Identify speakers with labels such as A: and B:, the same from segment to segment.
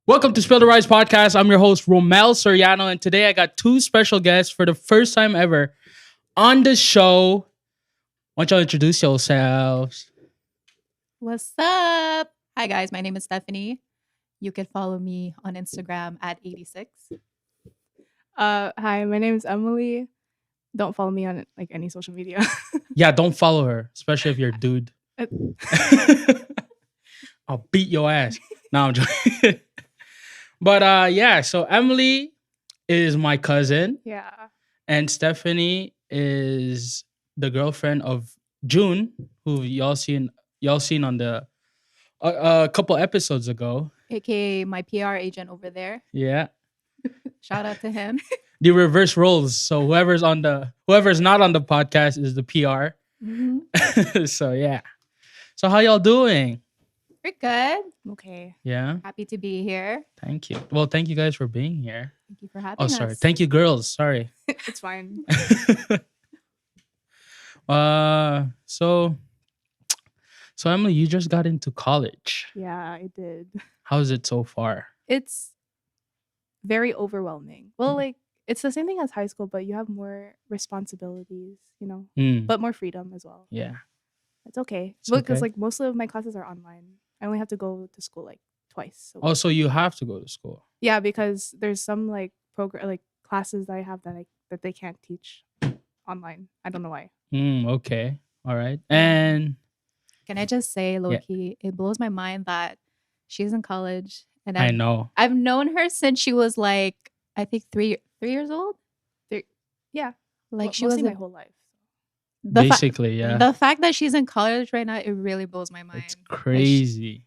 A: Welcome to Spill the Rise podcast. I'm your host, Romel Soriano, and today I got two special guests for the first time ever on the show. Why don't y'all introduce yourselves?
B: What's up? Hi, guys. My name is Stephanie. You can follow me on Instagram at 86.
C: Hi, my name is Emily. Don't follow me on like any social media.
A: Yeah, don't follow her, especially if you're a dude. I'll beat your ass. No, I'm joking. But yeah, so Emily is my cousin,
C: Yeah.
A: and Stephanie is the girlfriend of June, who y'all seen on the a couple episodes ago.
B: AKA my PR agent over there.
A: Yeah.
B: Shout out to him.
A: The reverse roles. So whoever's not on the podcast is the PR.
B: Mhm.
A: So yeah. So how y'all doing?
B: We're good.
C: Okay.
A: Yeah.
B: Happy to be here.
A: Thank you. Well, thank you guys for being here.
B: Thank you for having
A: Oh,
B: us.
A: sorry. Thank you, girls. Sorry.
C: It's fine.
A: So Emily, you just got into college.
C: Yeah, I did.
A: How's it so far?
C: It's very overwhelming. Well, like it's the same thing as high school, but you have more responsibilities, but more freedom as well.
A: Yeah.
C: It's okay.
A: It's
C: Because
A: okay.
C: like most of my classes are online. I only have to go to school like twice. So
A: Oh, so you have to go to school.
C: yeah, because there's some like classes that I have that they can't teach online. I don't know why.
A: Okay. All right. And
B: Can I just say, Loki, it blows my mind that she's in college. And
A: I know.
B: I've known her since she was like, I think three years old.
C: Yeah.
B: Like
C: Well,
B: she was
C: mostly my whole life.
B: the fa-
A: Basically, yeah.
B: The fact that she's in college right now, it really blows my mind.
A: It's crazy.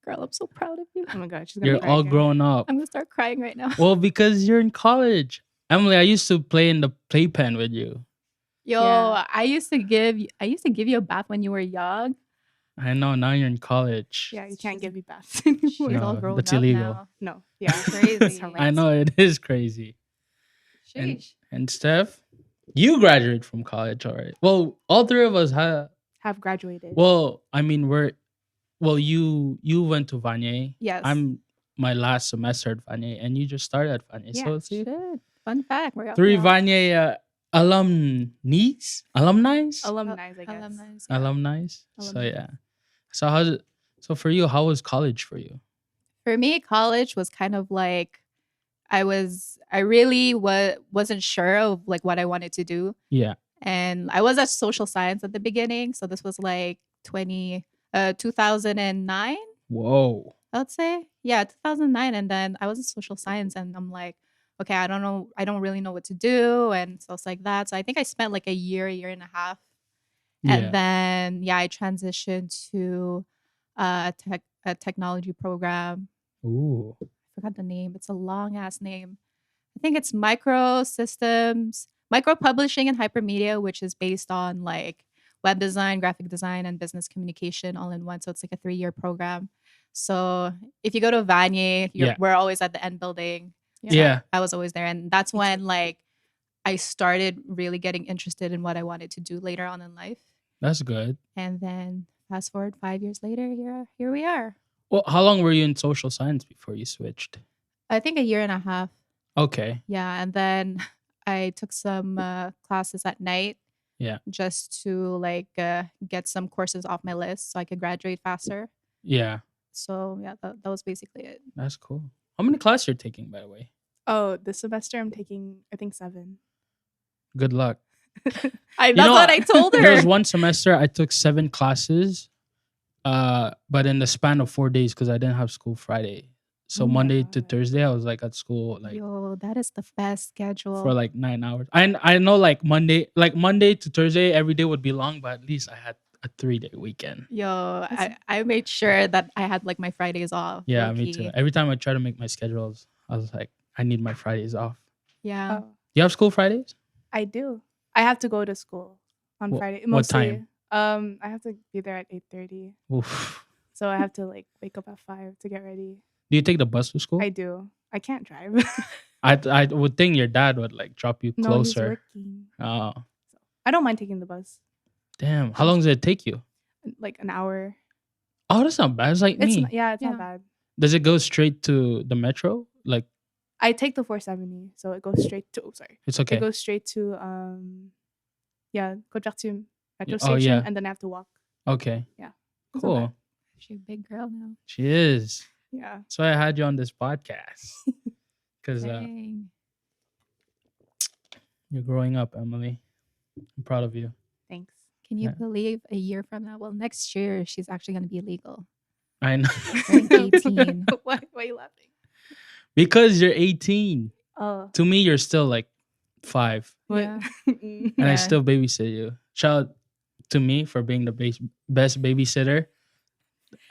B: Girl, I'm so proud of you.
C: Oh my god, she's gonna
A: You're
C: cry
A: all
C: again.
A: grown up.
B: I'm gonna start crying right now.
A: Well, because you're in college. Emily, I used to play in the playpen with you.
B: Yo,
C: Yeah.
B: I used to give you a bath when you were young.
A: I know, now you're in college.
C: Yeah, you can't give me baths
B: She's
C: anymore.
B: all
A: No,
B: grown
A: that's
B: up
A: illegal.
B: now.
C: No, yeah,
B: Crazy.
C: That's how
A: I know it is crazy. And-
B: Sheesh.
A: And Steph, you graduated from college already. Well, all three of us have.
C: have graduated.
A: Well, I mean, you went to Vanier.
B: Yes.
A: I'm my last semester at Vanier, and you just started at Vanier.
C: Yeah,
A: So see,
B: Shit. Fun fact. We're
A: three
B: out.
A: Vanier alumni.
C: alumni, I guess.
B: Alumni.
A: Alumni. So
C: Alumni.
A: yeah. So how's it? So for you, how was college for you?
B: For me, college was kind of like I really wasn't sure of like what I wanted to do.
A: Yeah.
B: And I was at social science at the beginning. So this was like 2009.
A: Whoa.
B: I would say. Yeah, 2009. And then I was in social science and I'm like, okay, I don't know. I don't really know what to do. And so it's like that. So I think I spent like a year and a half.
A: Yeah.
B: And then, yeah, I transitioned to a technology program.
A: Ooh.
B: I forgot the name. It's a long ass name. I think it's micro publishing and hypermedia, which is based on like web design, graphic design, and business communication all in one. So it's like a 3-year program. So if you go to Vanier,
A: Yeah.
B: we're always at the end building.
A: Yeah.
B: I was always there. And that's when like I started really getting interested in what I wanted to do later on in life.
A: That's good.
B: And then fast forward 5 years later, here we are.
A: Well, how long were you in social science before you switched?
B: I think a year and a half.
A: Okay.
B: Yeah. And then I took some classes at night.
A: Yeah.
B: Just to like get some courses off my list so I could graduate faster.
A: Yeah.
B: So yeah, that was basically it.
A: That's cool. How many classes you're taking, by the way?
C: Oh, this semester I'm taking I think 7.
A: Good luck.
B: That's
A: know,
B: what I told her.
A: There was one semester I took 7 classes, but in the span of 4 days because I didn't have school Friday. So
C: Oh my
A: Monday to
C: God.
A: Thursday I was like at school like
B: Yo, that is the best schedule.
A: for like 9 hours. I know like Monday to Thursday every day would be long, but at least I had a 3-day weekend.
B: Yo,
C: That's-
B: I made sure that I had like my Fridays off.
A: Yeah, me
B: low-key.
A: too. Every time I try to make my schedules, I was like, I need my Fridays off.
B: Yeah.
C: Oh,
A: You have school Fridays?
C: I do. I have to go to school on Friday.
A: what time?
C: I have to be there at 8:30.
A: Oof.
C: So I have to like wake up at 5 to get ready.
A: Do you take the bus to school?
C: I do. I can't drive.
A: I would think your dad would like drop you
C: No, he's
A: closer.
C: working.
A: Oh,
C: I don't mind taking the bus.
A: damn. How long does it take you?
C: Like an hour.
A: Oh, that's not bad. It's like
C: It's
A: me.
C: not, yeah, it's
B: Yeah.
C: not bad.
A: Does it go straight to the metro? Like
C: I take the 470, so it goes straight to. Oh, sorry.
A: it's okay.
C: It goes straight to Gojaktim metro
A: Oh,
C: station,
A: yeah.
C: and then I have to walk.
A: Okay.
C: Yeah.
A: Cool.
B: She's a big girl now.
A: She is.
C: Yeah.
A: That's why I had you on this podcast. Because
B: Dang.
A: you're growing up, Emily. I'm proud of you.
C: Thanks.
B: Can you
A: Yeah.
B: believe a year from now? Well, next year she's actually going to be legal.
A: I know.
B: Turning 18.
C: Why are you laughing?
A: Because you're 18.
C: Oh.
A: To me, you're still like 5.
C: What?
B: Yeah.
A: And I
B: Yeah.
A: still babysit you. Shout out to me for being the best babysitter.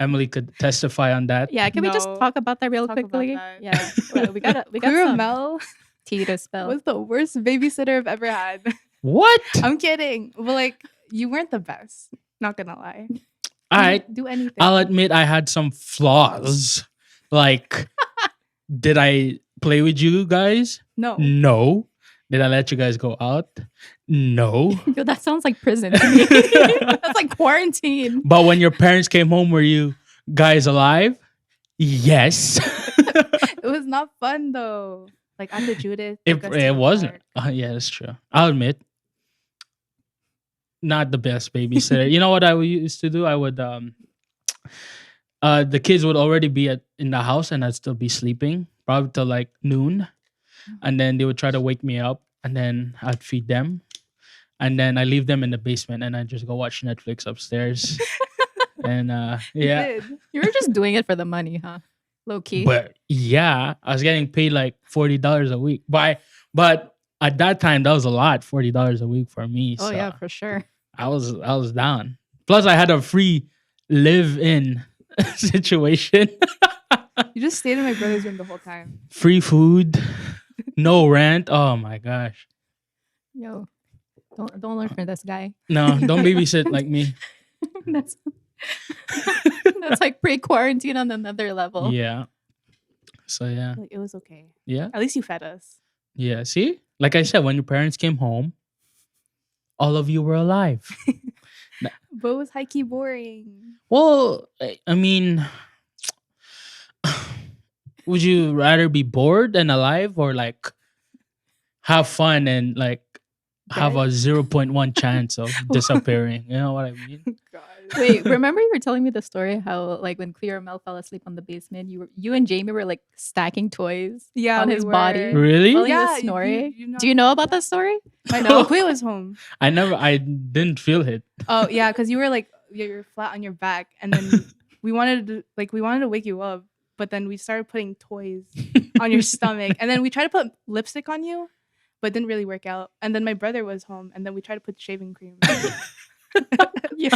A: Emily could testify on that.
B: Yeah, can we just
C: No.
B: talk about that real
C: Talk about
B: quickly?
C: that.
B: Yeah, well, we got
C: Queer
B: some
C: Mel
B: tea to spill.
C: was the worst babysitter I've ever had.
A: What?
C: I'm kidding. But like, you weren't the best. Not gonna lie.
A: All right.
C: Do anything.
A: I'll admit I had some flaws. Like, did I play with you guys?
C: No.
A: No. Did I let you guys go out? No.
B: Yo, that sounds like prison to me.
C: That's like quarantine.
A: But when your parents came home, were you guys alive? Yes.
C: It was not fun though. Like Aunt Judith. took us to
A: It
C: the
A: wasn't.
C: park.
A: Yeah, that's true. I'll admit. Not the best babysitter. You know what I used to do? I would the kids would already be in the house and I'd still be sleeping, probably till like noon. And then they would try to wake me up and then I'd feed them. And then I leave them in the basement and I just go watch Netflix upstairs. And
C: You
A: yeah.
C: did.
B: You were just doing it for the money, huh? Low key.
A: But yeah, I was getting paid like $40 a week. But at that time that was a lot, $40 a week for me.
B: oh
A: so
B: yeah, for sure.
A: I was down. Plus I had a free live-in situation.
C: You just stayed in my brother's room the whole time.
A: Free food, no rent. Oh my gosh.
B: Yo, don't learn from this guy.
A: No, don't babysit like me.
B: that's that's like pre-quarantine on another level.
A: Yeah. So yeah.
C: Like, it was okay.
A: Yeah.
C: At least you fed us.
A: Yeah. See? Like I said, when your parents came home, all of you were alive.
C: But it was high key boring.
A: Well, I mean, would you rather be bored and alive or like have fun and like have a 0.1 chance of disappearing? You know what I mean?
C: God.
B: Wait, remember you were telling me the story how like when Cleo Mel fell asleep on the basement, you and Jamie were like stacking toys
C: Yeah,
B: on
C: we
B: his
C: were.
B: body
A: Really?
B: while he
C: Yeah,
B: was snoring.
C: you
B: Do you know about that story?
C: I know. Cleo was home.
A: I didn't feel it.
C: Oh yeah, because you were like you're flat on your back, and then we wanted to wake you up, but then we started putting toys on your stomach, and then we tried to put lipstick on you, but it didn't really work out. And then my brother was home, and then we tried to put shaving cream.
B: Yo,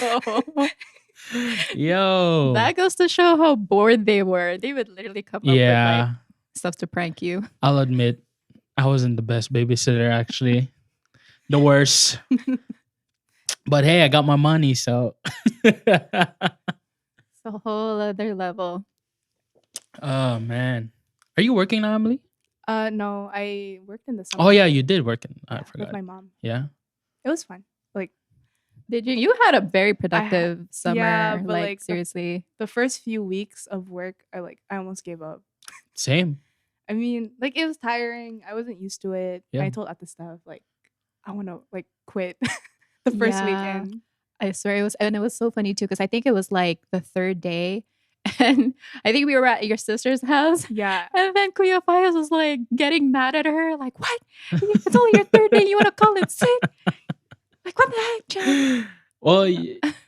A: Yo.
B: that goes to show how bored they were. They would literally come up with
A: Yeah.
B: like stuff to prank you.
A: I'll admit, I wasn't the best babysitter actually. The worst. But hey, I got my money, so
B: It's a whole other level.
A: oh man. Are you working now, Emily?
C: No, I worked in the summer.
A: Oh yeah, you did work in I
C: with
A: forgot.
C: my mom.
A: Yeah.
C: It was fun. Like
B: Did you? You had a very productive summer.
C: yeah, but,
B: like
C: like, the-
B: seriously.
C: the first few weeks of work, I almost gave up.
A: Same.
C: I mean, like it was tiring. I wasn't used to it.
A: Yeah.
C: I told at the staff like I want to like quit the first
B: Yeah.
C: weekend.
B: I swear it was so funny too because I think it was like the third day, and I think we were at your sister's house.
C: Yeah.
B: And then Cleophas was like getting mad at her, like, "What? It's only your third day. You want to call it sick? Like, what the heck, Jen?"
A: Well,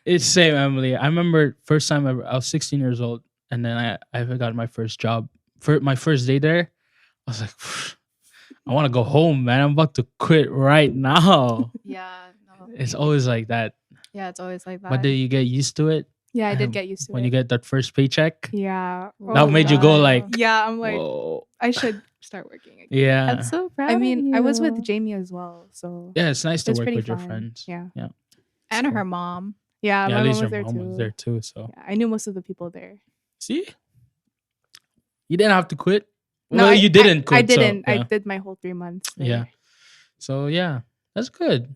A: it's same, Emily. I remember first time ever, I was 16 years old, and then I got my first job. For my first day there, I was like, I want to go home, man. I'm about to quit right now.
B: Yeah, no.
A: It's always like that.
B: Yeah, it's always like that.
A: But then you get used to it
C: Yeah, I
A: Um,
C: did get used to
A: when
C: it.
A: you get that first paycheck.
C: Yeah.
A: That made you go
B: God.
A: like,
C: Yeah, I'm like,
A: whoa.
C: I should start working again.
A: Yeah.
B: I'm so proud.
C: I
B: of
C: mean, I was with
B: you.
C: Jamie as well, so
A: Yeah, it's nice to
C: it's
A: work
C: pretty
A: with your
C: fun.
A: friends.
C: Yeah.
A: Yeah.
B: and
A: So-
B: her mom.
C: Yeah,
A: Yeah,
C: my
A: at
C: mom
A: least
C: was
A: your
C: there
A: mom
C: too.
A: was there too. So
C: Yeah, I knew most of the people there.
A: see, you didn't have to quit.
C: No,
A: Well,
C: I-
A: you didn't quit.
C: I didn't.
A: So,
C: I
A: yeah.
C: did my whole 3 months. there.
A: Yeah. So yeah, that's good.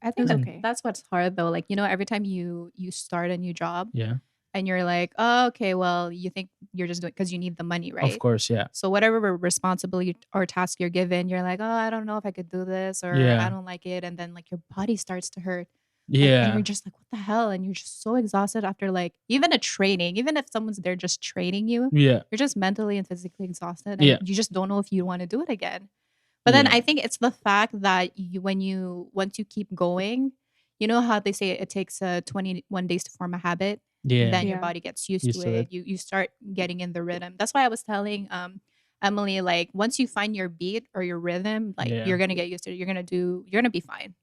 B: I think
C: It's
B: that,
C: okay.
B: that's what's hard though. Like, you know, every time you start a new job,
A: Yeah.
B: and you're like, oh, okay, well, you think you're just doing because you need the money, right?
A: Of course, yeah.
B: So whatever responsibility or task you're given, you're like, oh, I don't know if I could do this, or I
A: Yeah.
B: don't like it, and then like your body starts to hurt, and
A: Yeah.
B: you're just like, what the hell? And you're just so exhausted after like even a training, even if someone's there just training you,
A: Yeah.
B: you're just mentally and physically exhausted, and
A: Yeah.
B: you just don't know if you want to do it again. But then
A: Yeah.
B: I think it's the fact that once you keep going, you know how they say it takes 21 days to form a habit.
A: Yeah.
B: Then your
C: Yeah.
B: body gets used
A: Used
B: to
A: to
B: it.
A: it.
B: You start getting in the rhythm. That's why I was telling Emily, like once you find your beat or your rhythm, like
A: Yeah.
B: you're gonna get used to it. You're gonna be fine.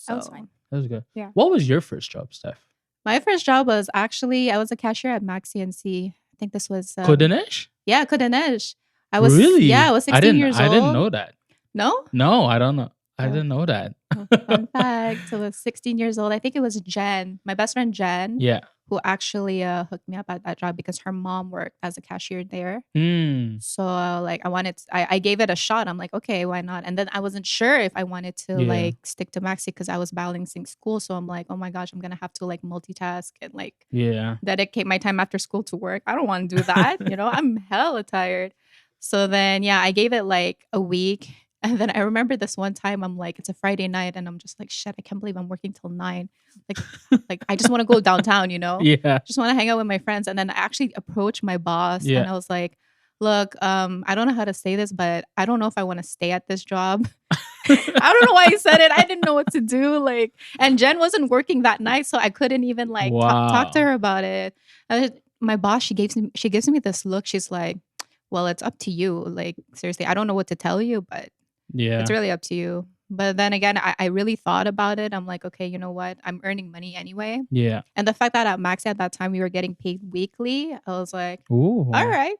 C: I was
B: So,
C: fine.
A: That was good.
C: Yeah.
A: What was your first job, Steph?
B: my first job was actually I was a cashier at Max CNC. I think this was
A: Kodanesh?
B: yeah, Kodanesh. I was
A: Really?
B: yeah, I was 16 years old.
A: I didn't know that.
B: No?
A: No, I don't know. I
B: Oh.
A: didn't know that.
B: Oh, fun fact. So I was 16 years old. I think it was Jen, my best friend Jen,
A: Yeah.
B: who actually hooked me up at that job because her mom worked as a cashier there.
A: Mm.
B: So like I gave it a shot. I'm like, okay, why not? And then I wasn't sure if I wanted to
A: Yeah.
B: like stick to Maxi because I was balancing school. So I'm like, oh my gosh, I'm gonna have to like multitask and like
A: Yeah.
B: dedicate my time after school to work. I don't want to do that. I'm hella tired. So then yeah, I gave it like a week. And then I remember this one time I'm like, it's a Friday night and I'm just like, shit, I can't believe I'm working till 9. Like I just want to go downtown,
A: Yeah.
B: just want to hang out with my friends. And then I actually approached my boss
A: Yeah.
B: and I was like, look, I don't know how to say this, but I don't know if I want to stay at this job. I don't know why I said it. I didn't know what to do. Like, and Jen wasn't working that night, so I couldn't even like talk to
A: Wow.
B: her about it. My boss, she gives me this look. She's like, well, it's up to you. Like, seriously, I don't know what to tell you, but
A: Yeah.
B: it's really up to you. But then again, I really thought about it. I'm like, okay, you know what? I'm earning money anyway.
A: Yeah.
B: And the fact that at Maxi at that time we were getting paid weekly, I was like,
A: Ooh.
B: all right,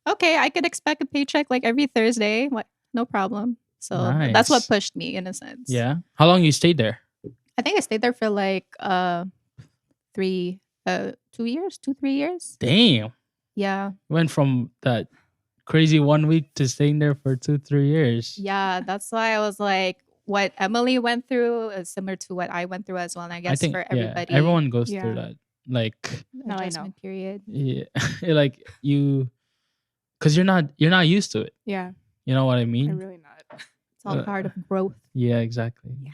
B: okay, I could expect a paycheck like every Thursday. What? No problem. So that's what
A: Nice.
B: pushed me in a sense.
A: Yeah. How long you stayed there?
B: I think I stayed there for like 3 years, 3 years.
A: Damn.
B: Yeah.
A: Went from that crazy 1 week to staying there for 2-3 years.
B: Yeah. That's why I was like, what Emily went through is similar to what I went through as well. And I guess for everybody,
A: everyone goes
C: Yeah.
A: through that. Like,
C: Now I know.
B: adjustment period.
A: yeah, like you, because you're not used to it.
C: Yeah.
A: You know what I
C: I'm
A: mean?
C: really not.
B: It's all part of growth.
A: Yeah, exactly.
B: Yeah.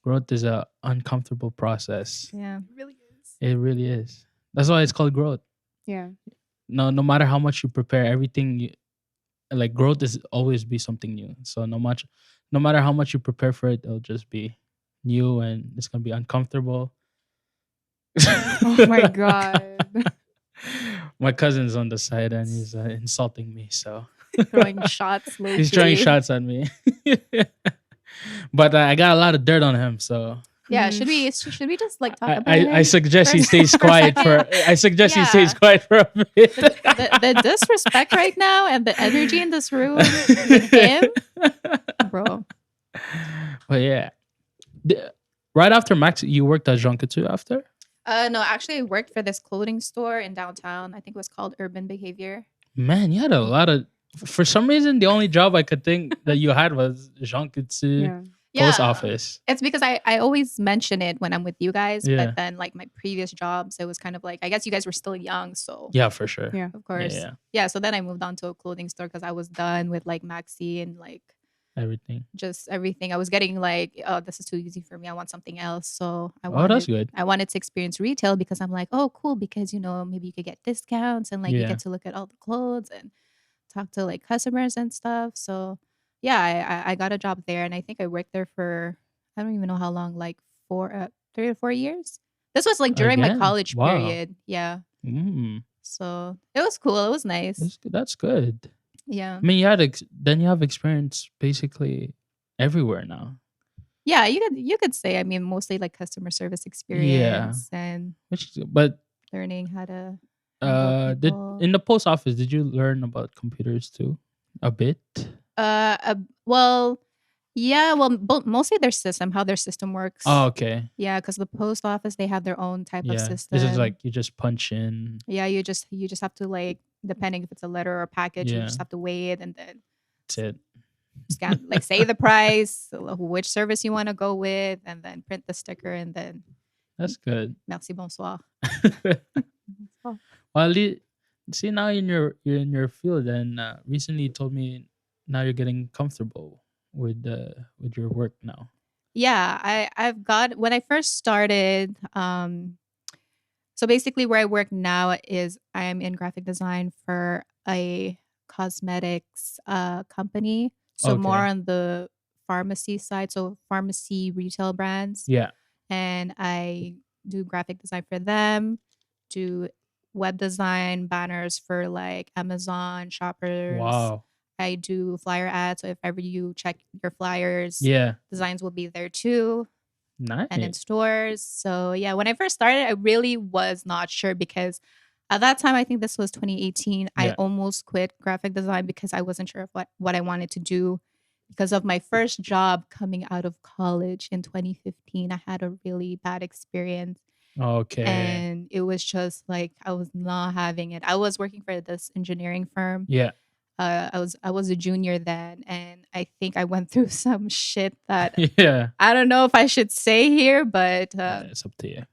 A: Growth is a uncomfortable process.
B: Yeah.
C: It really is.
A: It really is. That's why it's called growth.
C: Yeah.
A: No matter how much you prepare, like growth is always be something new. So no matter how much you prepare for it, it'll just be new and it's gonna be uncomfortable.
C: Oh my god.
A: My cousin's on the side and he's insulting me. So
B: Throwing shots.
A: he's throwing
B: low-key.
A: shots at me. But I got a lot of dirt on him. So
B: Yeah.
C: Mhm.
B: Should we just like talk about
A: I
B: him
A: suggest he
B: for
A: stays
B: a
A: quiet
B: second?
A: I suggest he
B: Yeah.
A: stays quiet for a bit.
B: the disrespect right now and the energy in this room with him, bro.
A: But yeah. Right after Max, you worked at Jonkatu after?
B: No, actually, I worked for this clothing store in downtown. I think it was called Urban Behavior.
A: Man, you had a lot of. For some reason, the only job I could think that you had was Jonkatu
C: Yeah.
A: post office.
B: It's because I always mention it when I'm with you guys,
A: Yeah.
B: but then like my previous jobs, it was kind of like I guess you guys were still young, so
A: Yeah, for sure.
C: Yeah.
B: of course,
A: Yeah,
B: yeah. So then I moved on to a clothing store because I was done with like Maxi and like
A: everything.
B: just everything. I was getting like, oh, this is too easy for me. I want something else. So
A: Oh, that's good.
B: I wanted to experience retail because I'm like, oh, cool, because maybe you could get discounts and like you
A: Yeah.
B: get to look at all the clothes and talk to like customers and stuff. So yeah, I got a job there and I think I worked there for I don't even know how long, like 3 or 4 years. This was like during my
A: Again?
B: college
A: Wow.
B: period. Yeah.
A: Mm,
B: So it was cool. It was nice.
A: that's good.
B: Yeah.
A: I mean, then you have experience basically everywhere now.
B: Yeah, you could say, I mean, mostly like customer service experience and
A: But
B: learning how to handle people.
A: in the post office, did you learn about computers too? A bit.
B: Well, yeah, well, mostly their system, how their system works.
A: Oh, okay.
B: Yeah, because the post office they have their own type of
A: Yeah.
B: system.
A: This is like you just punch in.
B: yeah, you just have to like depending if it's a letter or a package, you
A: Yeah.
B: just have to wait and then
A: That's it.
B: scan like say the price, which service you want to go with, and then print the sticker and then
A: That's good.
B: merci bonsoir. Oh.
A: Well, see now you're in your field, and recently you told me now you're getting comfortable with your work now.
B: Yeah, I've got when I first started. So basically, where I work now is I'm in graphic design for a cosmetics company. So more
A: Okay.
B: on the pharmacy side, so pharmacy retail brands,
A: Yeah.
B: and I do graphic design for them. Do web design banners for like Amazon shoppers.
A: Wow.
B: I do flyer ads. So if ever you check your flyers,
A: Yeah.
B: designs will be there too and in
A: Nice.
B: stores. So yeah, when I first started, I really was not sure because at that time, I think this was 2018. I
A: Yeah.
B: almost quit graphic design because I wasn't sure of what I wanted to do. Because of my first job coming out of college in 2015, I had a really bad experience.
A: Okay.
B: And it was just like I was not having it. I was working for this engineering firm.
A: Yeah.
B: I was a junior then, and I think I went through some shit that
A: Yeah.
B: I don't know if I should say here, but
A: It's up to you.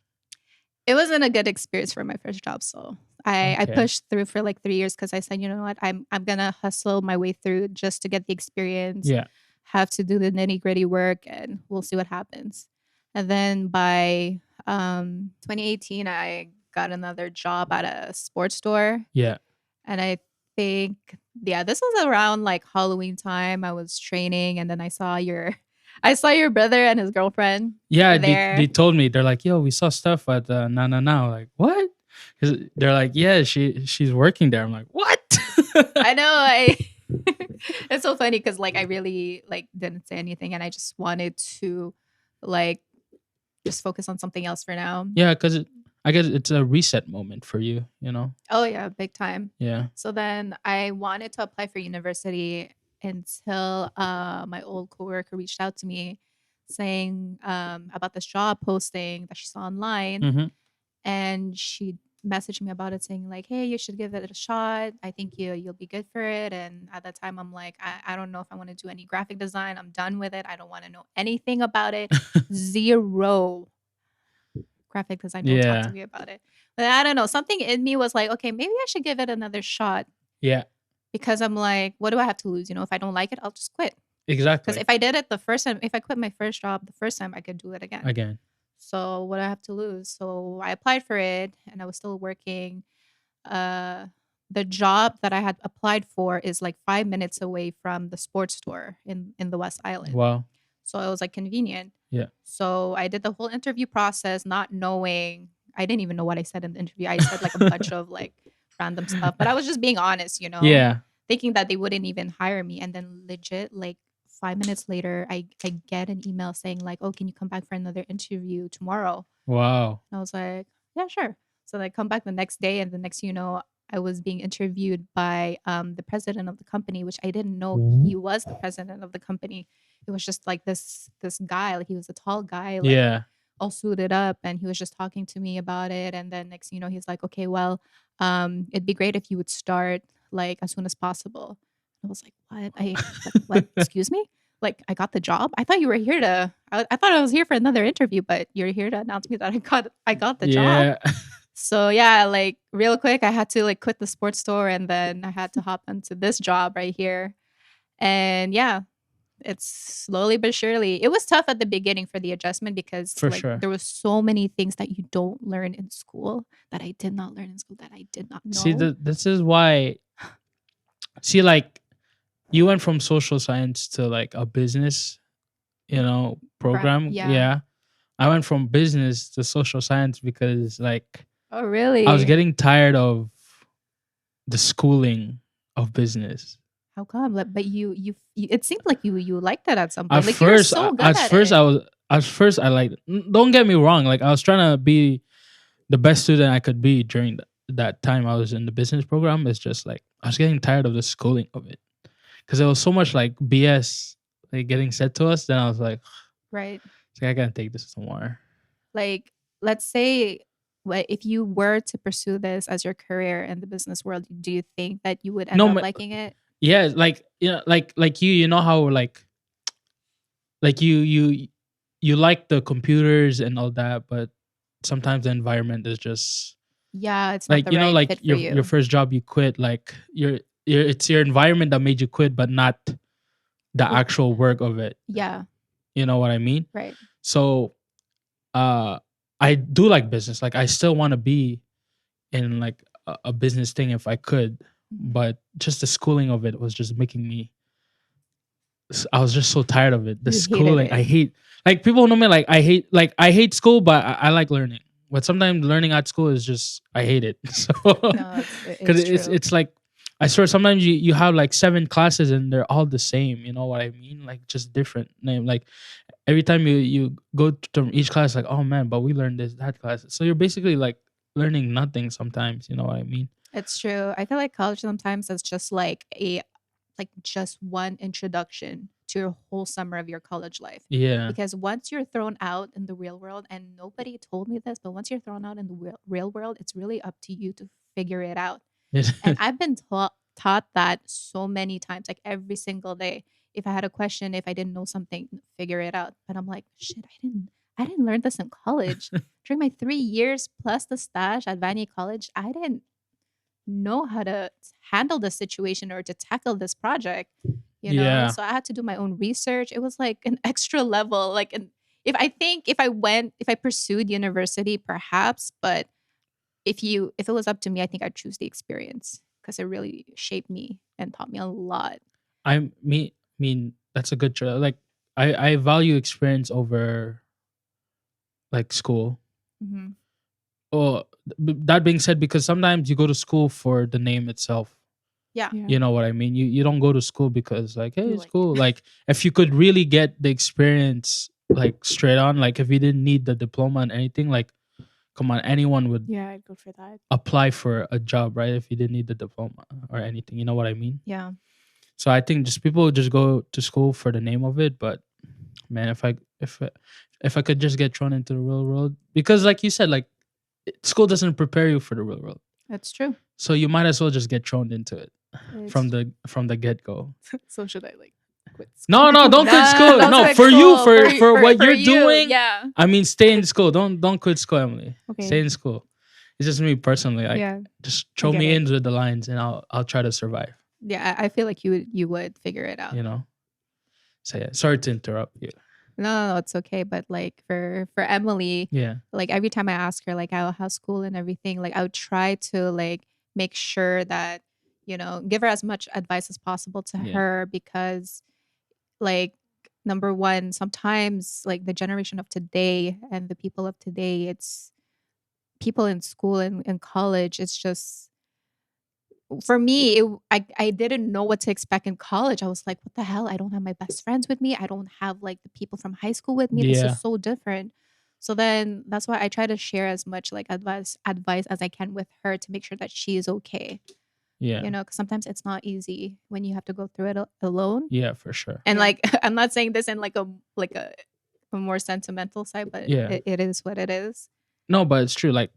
B: it wasn't a good experience for my first job. So I
A: Okay.
B: pushed through for like 3 years because I said, you know what, I'm gonna hustle my way through just to get the experience,
A: Yeah.
B: have to do the nitty gritty work, and we'll see what happens. And then by 2018, I got another job at a sports store,
A: Yeah.
B: and I think this was around like Halloween time. I was training, and then I saw your brother and his girlfriend
A: Yeah. They
B: there.
A: told me, they're like, yo, we saw stuff at Na Na Now. Like, what? 'Cause they're like, yeah, she's working there. I'm like, what?
B: I know. I it's so funny because like I really like didn't say anything, and I just wanted to like just focus on something else for now.
A: Yeah, because I guess it's a reset moment for you, you know?
B: Oh yeah, big time.
A: Yeah.
B: So then I wanted to apply for university until my old coworker reached out to me saying about this job posting that she saw online,
A: Mm-hmm.
B: and she messaged me about it saying like, hey, you should give it a shot. I think you'll be good for it. And at that time I'm like, I don't know if I want to do any graphic design. I'm done with it. I don't want to know anything about it. Zero graphic design. Don't talk to
A: Yeah.
B: me about it. But I don't know, something in me was like, okay, maybe I should give it another shot,
A: Yeah.
B: because I'm like, what do I have to lose? If I don't like it, I'll just quit. Because
A: Exactly.
B: if I did it the first time, if I quit my first job the first time, I could do it again.
A: Again.
B: So what do I have to lose? So I applied for it, and I was still working. Uh, the job that I had applied for is like 5 minutes away from the sports store in the West Island.
A: Wow.
B: So it was like convenient.
A: Yeah.
B: So I did the whole interview process, not knowing. I didn't even know what I said in the interview. I said like a bunch of like random stuff, but I was just being honest,
A: Yeah.
B: thinking that they wouldn't even hire me. And then legit, like 5 minutes later, I get an email saying like, oh, can you come back for another interview tomorrow?
A: Wow.
B: And I was like, yeah, sure. So I come back the next day, and the next thing you know, I was being interviewed by the president of the company, which I didn't know he was the president of the company. It was just like this guy, like he was a tall guy, like
A: Yeah.
B: all suited up, and he was just talking to me about it. And then next thing you know, he's like, okay, well, it'd be great if you would start like as soon as possible. I was like, what? What? Excuse me? Like I got the job? I thought you were here to. I thought I was here for another interview, but you're here to announce me that I got the job.
A: Yeah.
B: So yeah, like real quick, I had to like quit the sports store, and then I had to hop into this job right here. And yeah, it's slowly but surely. It was tough at the beginning for the adjustment because
A: For
B: like
A: sure.
B: there was so many things that you don't learn in school that I did not learn in school that I did not know.
A: See, this is why. See, like, you went from social science to like a business, program.
B: yeah.
A: Yeah. I went from business to social science because, like,
B: Oh really?
A: I was getting tired of the schooling of business.
B: How come? But you it seemed like you liked that at some point.
A: At
B: Like you were
A: first,
B: so good
A: at
B: at
A: first,
B: it.
A: I like. Don't get me wrong. Like, I was trying to be the best student I could be during that time I was in the business program. It's just like I was getting tired of the schooling of it because there was so much like BS like getting said to us. Then I was like,
B: Right.
A: I can't take this anymore.
B: Like let's say if you were to pursue this as your career in the business world, do you think that you would end
A: No,
B: up
A: ma-
B: liking it?
A: Yeah, like like you know how like you like the computers and all that, but sometimes the environment is just
B: Yeah, it's not
A: Like
B: the
A: you know,
B: right
A: like
B: fit for
A: your
B: you.
A: first job you quit, like it's your environment that made you quit, but not the
B: Well,
A: actual work of it.
B: yeah,
A: You know what I mean?
B: right.
A: So uh I do like business. Like I still want to be in like a business thing if I could,
B: Mhm.
A: but just the schooling of it was just making me. I was just so tired of it. The
B: You hated
A: schooling, I
B: it.
A: hate. Like people know me, like I hate school, but I like learning. But sometimes learning at school is just I hate it. So
B: No,
A: because
B: it's true.
A: it's like I swear sometimes you have like 7 classes and they're all the same. You know what I mean? Like just different name. Like every time you go to each class, like oh man, but we learned this that class. So you're basically like learning nothing sometimes. You know what I mean?
B: It's true. I feel like college sometimes is just like just one introduction to your whole summer of your college life.
A: Yeah.
B: Because once you're thrown out in the real world, and nobody told me this, but once you're thrown out in the real world, it's really up to you to figure it out. And I've been taught that so many times, like every single day. If I had a question, if I didn't know something, figure it out. But I'm like, shit, I didn't learn this in college. During my 3 years plus the stage at Vanier College, I didn't know how to handle the situation or to tackle this project,
A: Yeah.
B: so I had to do my own research. It was like an extra level, like an if I think if I pursued university perhaps, but if it was up to me, I think I'd choose the experience because it really shaped me and taught me a lot.
A: I mean that's a good choice. Like I value experience over like school.
B: Hmm.
A: Oh, that being said, because sometimes you go to school for the name itself.
B: Yeah.
C: Yeah.
A: You know what I mean? You don't go to school because like hey
C: You
A: it's
C: like
A: cool.
C: it.
A: Like if you could really get the experience like straight on, like if you didn't need the diploma and anything, like come on, anyone would
C: Yeah, I'd go for that.
A: apply for a job, right? If you didn't need the diploma or anything, you know what I mean?
B: Yeah.
A: So I think just people just go to school for the name of it, but man, if I could just get thrown into the real world, because like you said, like school doesn't prepare you for the real world,
B: That's true.
A: so you might as well just get thrown into it from
C: It's-
A: the get go.
C: so should I like quit?
A: No, no, don't quit school.
B: don't
A: No,
B: quit
A: for you,
B: school.
A: for what
B: for
A: you're
B: you,
A: doing.
B: Yeah.
A: I mean, stay in school. Don't quit school, Emily.
C: Okay.
A: Stay in school. It's just me personally. Like,
C: Yeah.
A: just throw
C: get
A: me
C: it.
A: in with the lines, and I'll try to survive.
B: Yeah, I feel like you would figure it out.
A: You know. So yeah, sorry to interrupt you.
B: No, it's okay. But like for Emily,
A: Yeah,
B: like every time I ask her like how's school and everything, like I would try to like make sure that give her as much advice as possible to
A: Yeah.
B: her because like number one, sometimes like the generation of today and the people of today, it's people in school and college. It's just for me, I didn't know what to expect in college. I was like, what the hell? I don't have my best friends with me. I don't have like the people from high school with me. This
A: Yeah.
B: is so different. So then that's why I try to share as much like advice as I can with her to make sure that she is okay.
A: yeah,
B: Because sometimes it's not easy when you have to go through it alone.
A: yeah, for sure.
B: And
C: Yeah.
B: like I'm not saying this in like a more sentimental side, but
A: Yeah.
B: it is what it is.
A: No, but it's true. Like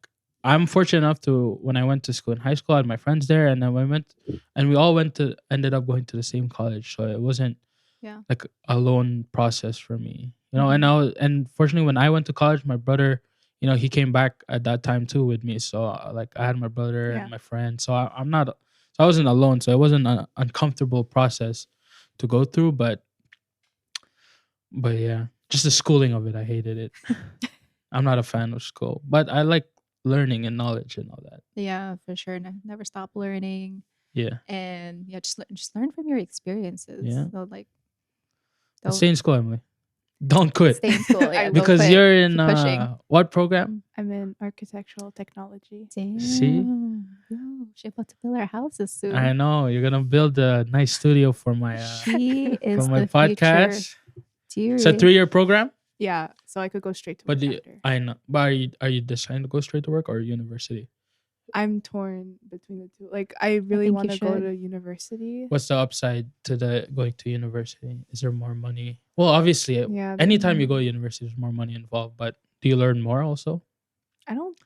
A: I'm fortunate enough to when I went to school in high school, I had my friends there, and then we all ended up going to the same college. So it wasn't
B: Yeah.
A: like a lone process for me, and fortunately when I went to college, my brother, he came back at that time too with me. So like I had my brother
C: Yeah.
A: and my friend. So I wasn't alone. So it wasn't an uncomfortable process to go through, but yeah, just the schooling of it, I hated it. I'm not a fan of school, but I like learning and knowledge and all that.
B: Yeah, for sure. Never stop learning.
A: Yeah.
B: And yeah, just learn from your experiences.
A: Yeah.
B: So like
A: And stay in school, Emily. Don't quit.
B: stay in school. Yeah, don't
A: because
B: quit.
A: you're in
B: Keep pushing.
A: what program?
C: I'm in architectural technology.
B: Damn.
A: See?
B: Yo, she's about to build our houses soon.
A: I know you're gonna build a nice studio for my
B: She is
A: for my
B: the
A: podcast.
B: future.
A: It's a 3-year program,
C: Yeah, so I could go straight to
A: but
C: work after.
A: I know. But are you deciding to go straight to work or university?
C: I'm torn between the two. Like, I really
B: think
C: want
B: you
C: to go
B: should.
C: to university.
A: What's the upside to the going to university? Is there more money? Well, obviously,
C: Yeah.
A: anytime you go to university, there's more money involved. But do you learn more also?
C: I don't.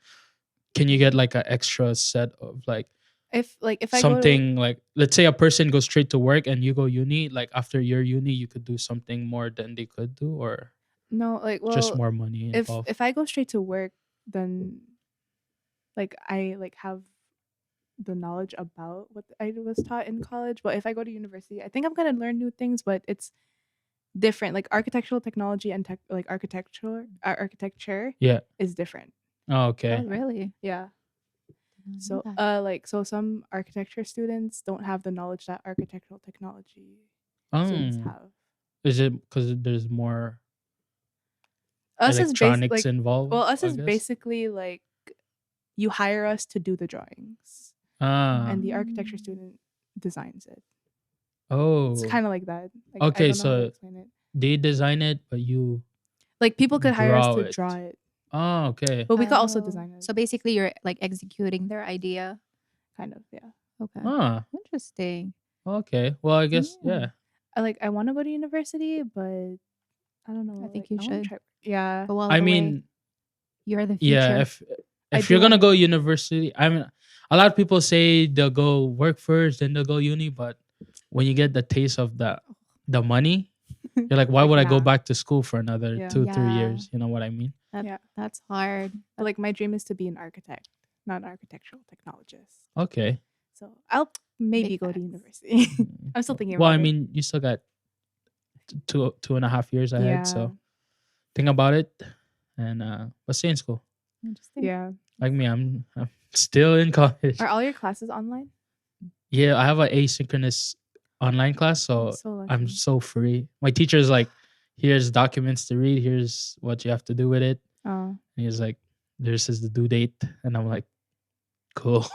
A: Can you get like an extra set of like
C: If I go to,
A: something like, let's say a person goes straight to work and you go uni, like after your uni you could do something more than they could do, or
C: no, like, well,
A: just more money
C: if
A: involved?
C: if I go straight to work, then like I like have the knowledge about what I was taught in college. But if I go to university, I think I'm gonna learn new things, but it's different. Like architectural technology and like architecture
A: Yeah.
C: is different.
A: Oh,
B: Oh,
A: okay.
B: really?
C: Yeah.
B: Didn't know
C: So
B: that.
C: like so some architecture students don't have the knowledge that architectural technology students
A: Um,
C: have.
A: is it because there's more
C: Us is
A: electronics
C: like
A: involved?
C: us
A: I
C: is
A: guess.
C: basically like you hire us to do the drawings
A: Ah.
C: and the architecture student designs it.
A: Oh.
C: It's kind of like that. Like, I
A: Okay,
C: don't know how to
A: so
C: explain it.
A: they design it, but you
C: Like people could hire us
A: draw
C: to
A: it.
C: draw it,
A: Oh, okay.
C: but we could also
B: Oh,
C: design it.
B: So basically, you're like executing their idea.
C: Kind of, yeah.
B: Okay.
A: Ah,
B: Interesting.
A: okay. Well, I guess
B: Yeah.
A: yeah.
C: I want to go to university, but I don't know.
B: I think
C: like,
B: you
C: I wanna
B: should.
C: Try, yeah.
B: Go all
A: I
B: the way.
A: mean,
B: You're the future.
A: yeah.
C: I
A: If
C: do
A: you're gonna
C: wanna-
A: go university, I mean, a lot of people say they'll go work first, then they'll go uni. But when you get the taste of the money, you're like, why
C: Like,
A: would I go
C: nah.
A: back to school for another
C: Yeah.
A: 2-3
B: Yeah.
A: years? You know what I mean?
C: Yeah.
B: That's hard.
C: But like my dream is to be an architect, not an architectural technologist.
A: Okay.
C: So I'll maybe
B: Big
C: go to
B: facts.
C: university. I'm still thinking
A: Well,
C: about
A: I
C: it.
A: mean, you still got 2.5 years ahead,
C: Yeah.
A: so think about it, and but stay in school.
B: Interesting.
C: Yeah.
A: Like me, I'm still in college.
C: Are all your classes online?
A: Yeah, I have an asynchronous online class, so
C: So
A: I'm
C: lucky.
A: so free. My teacher's like, here's documents to read, here's what you have to do with it.
C: Oh.
A: And he's like, this is the due date. And I'm like, cool.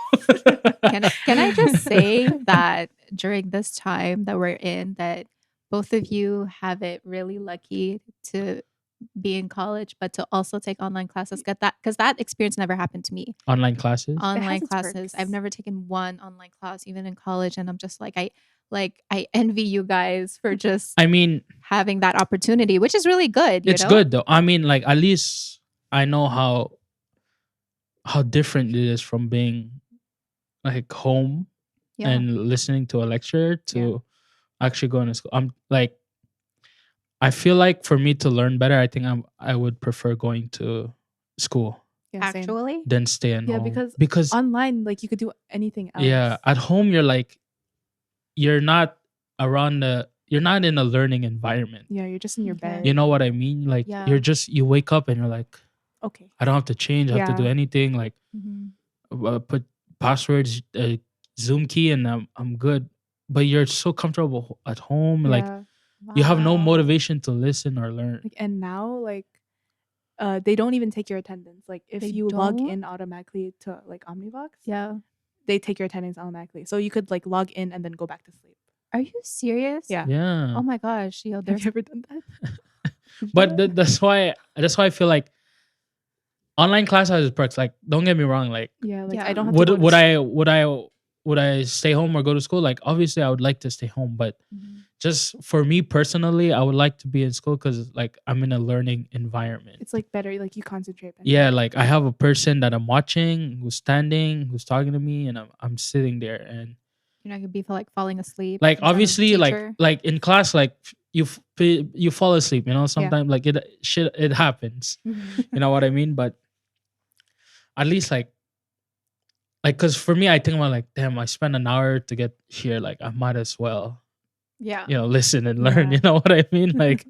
B: Can I just say that during this time that we're in, that both of you have it really lucky to be in college, but to also take online classes. Get that, because that experience never happened to me.
A: Online classes?
B: Online
C: its
B: classes. I've
C: perks.
B: never taken one online class, even in college, and I'm just like I envy you guys for just
A: I mean,
B: having that opportunity, which is really good. You
A: it's
B: know?
A: good though. I mean, like at least I know how different it is from being like home
B: Yeah.
A: and listening to a lecture to actually going to school. I'm like, I feel like for me to learn better, I think I would prefer going to school
C: Yeah, same.
B: Actually,
A: than staying
C: Yeah,
A: home.
C: because online, like you could do anything else.
A: yeah, at home you're like, you're not you're not in a learning environment.
C: Yeah, you're just in your
B: Okay.
C: bed.
A: You know what I mean? Like
B: Yeah.
A: you're just, you wake up and you're like,
C: Okay.
A: I don't have to change, I have to do
C: Yeah.
A: anything. Like
B: Mhm.
A: put passwords, Zoom key, and I'm good. But you're so comfortable at home. Like
C: Yeah.
A: you have no
B: Wow.
A: motivation to listen or learn.
C: Like, and now like they don't even take your attendance. Like if
B: They
C: you log
B: don't?
C: in automatically to like Omnivox,
B: Yeah.
C: they take your attendance automatically. So you could like log in and then go back to sleep.
B: Are you serious?
C: Yeah.
A: Yeah.
B: Oh my gosh, yo,
C: Have
B: there's
C: you ever done that? Did you
A: But
C: do that?
A: that's why I feel like online class has its perks. Like, don't get me wrong. Like,
C: Yeah, like
B: Yeah.
C: I don't have to go to
A: would I stay home or go to school? Like, obviously, I would like to stay home, but
B: Mhm.
A: just for me personally, I would like to be in school because like I'm in a learning environment.
C: It's like better, like you concentrate better.
A: Yeah, like I have a person that I'm watching, who's standing, who's talking to me, and I'm sitting there, and
B: you're not gonna be like falling asleep.
A: like
B: in front of the
A: obviously
B: teacher.
A: like in class, like you fall asleep, you know, sometimes like it happens.
B: Mhm.
A: You know what I mean? But at least like because for me, I think about like, damn, I spent an hour to get here. Like I might as well,
B: Yeah.
A: listen and learn.
C: Yeah.
A: You know what I mean? Like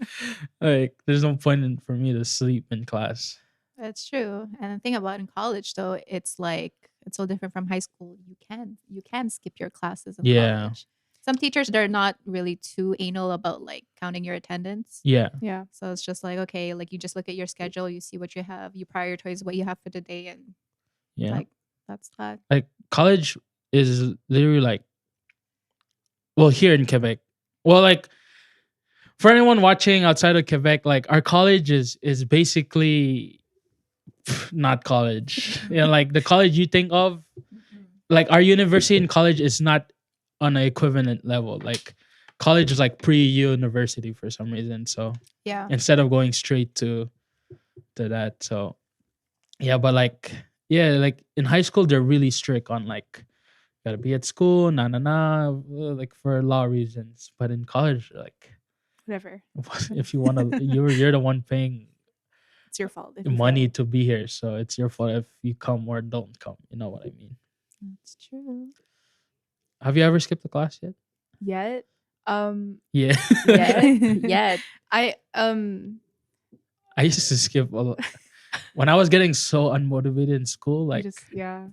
A: there's no point for me to sleep in class.
B: That's true. And the thing about in college though, it's like it's so different from high school. You can skip your classes in
A: Yeah.
B: college. Some teachers they're not really too anal about like counting your attendance.
A: Yeah,
C: Yeah.
B: So it's just like, okay, like you just look at your schedule, you see what you have, you prioritize what you have for the day, and
A: yeah.
B: like that's that.
A: Like college is literally like, well, here in Quebec, well, like for anyone watching outside of Quebec, like our college is basically not college. Like the college you think of, like our university and college is not on an equivalent level. Like college is like pre-university for some reason. So
B: Yeah.
A: instead of going straight to that, so yeah, but like like in high school they're really strict on like gotta be at school, like for law reasons. But in college, like
C: Whatever.
A: if you want to, you're the one paying
C: it's your fault. If you
A: money
C: fail.
A: to be here, so it's your fault if you come or don't come. You know what I mean?
B: That's true.
A: Have you ever skipped a class yet?
C: Yet.
A: Yeah.
B: Yeah.
C: I
A: I used to skip a lot. When I was getting so unmotivated in school, like
C: just yeah.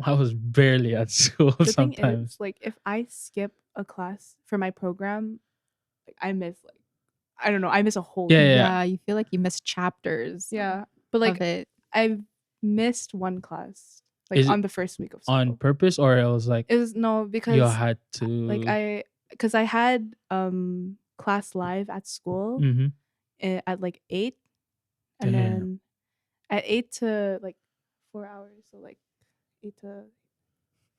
A: I was barely at school
C: The thing
A: sometimes.
C: is, like, if I skip a class for my program, like I miss I don't know, I miss a whole
A: Yeah,
C: year.
A: yeah.
B: You feel like you miss chapters.
C: Yeah. But
B: Of
C: like
B: it.
C: I've missed one class like
A: Is it
C: on the first week of school.
A: On purpose, or it was like
C: It was no because
A: you had to
C: like because I had class live at school
A: Mhm.
C: at like 8, and
A: Damn.
C: then at 8 to like 4 hours, so like 8 to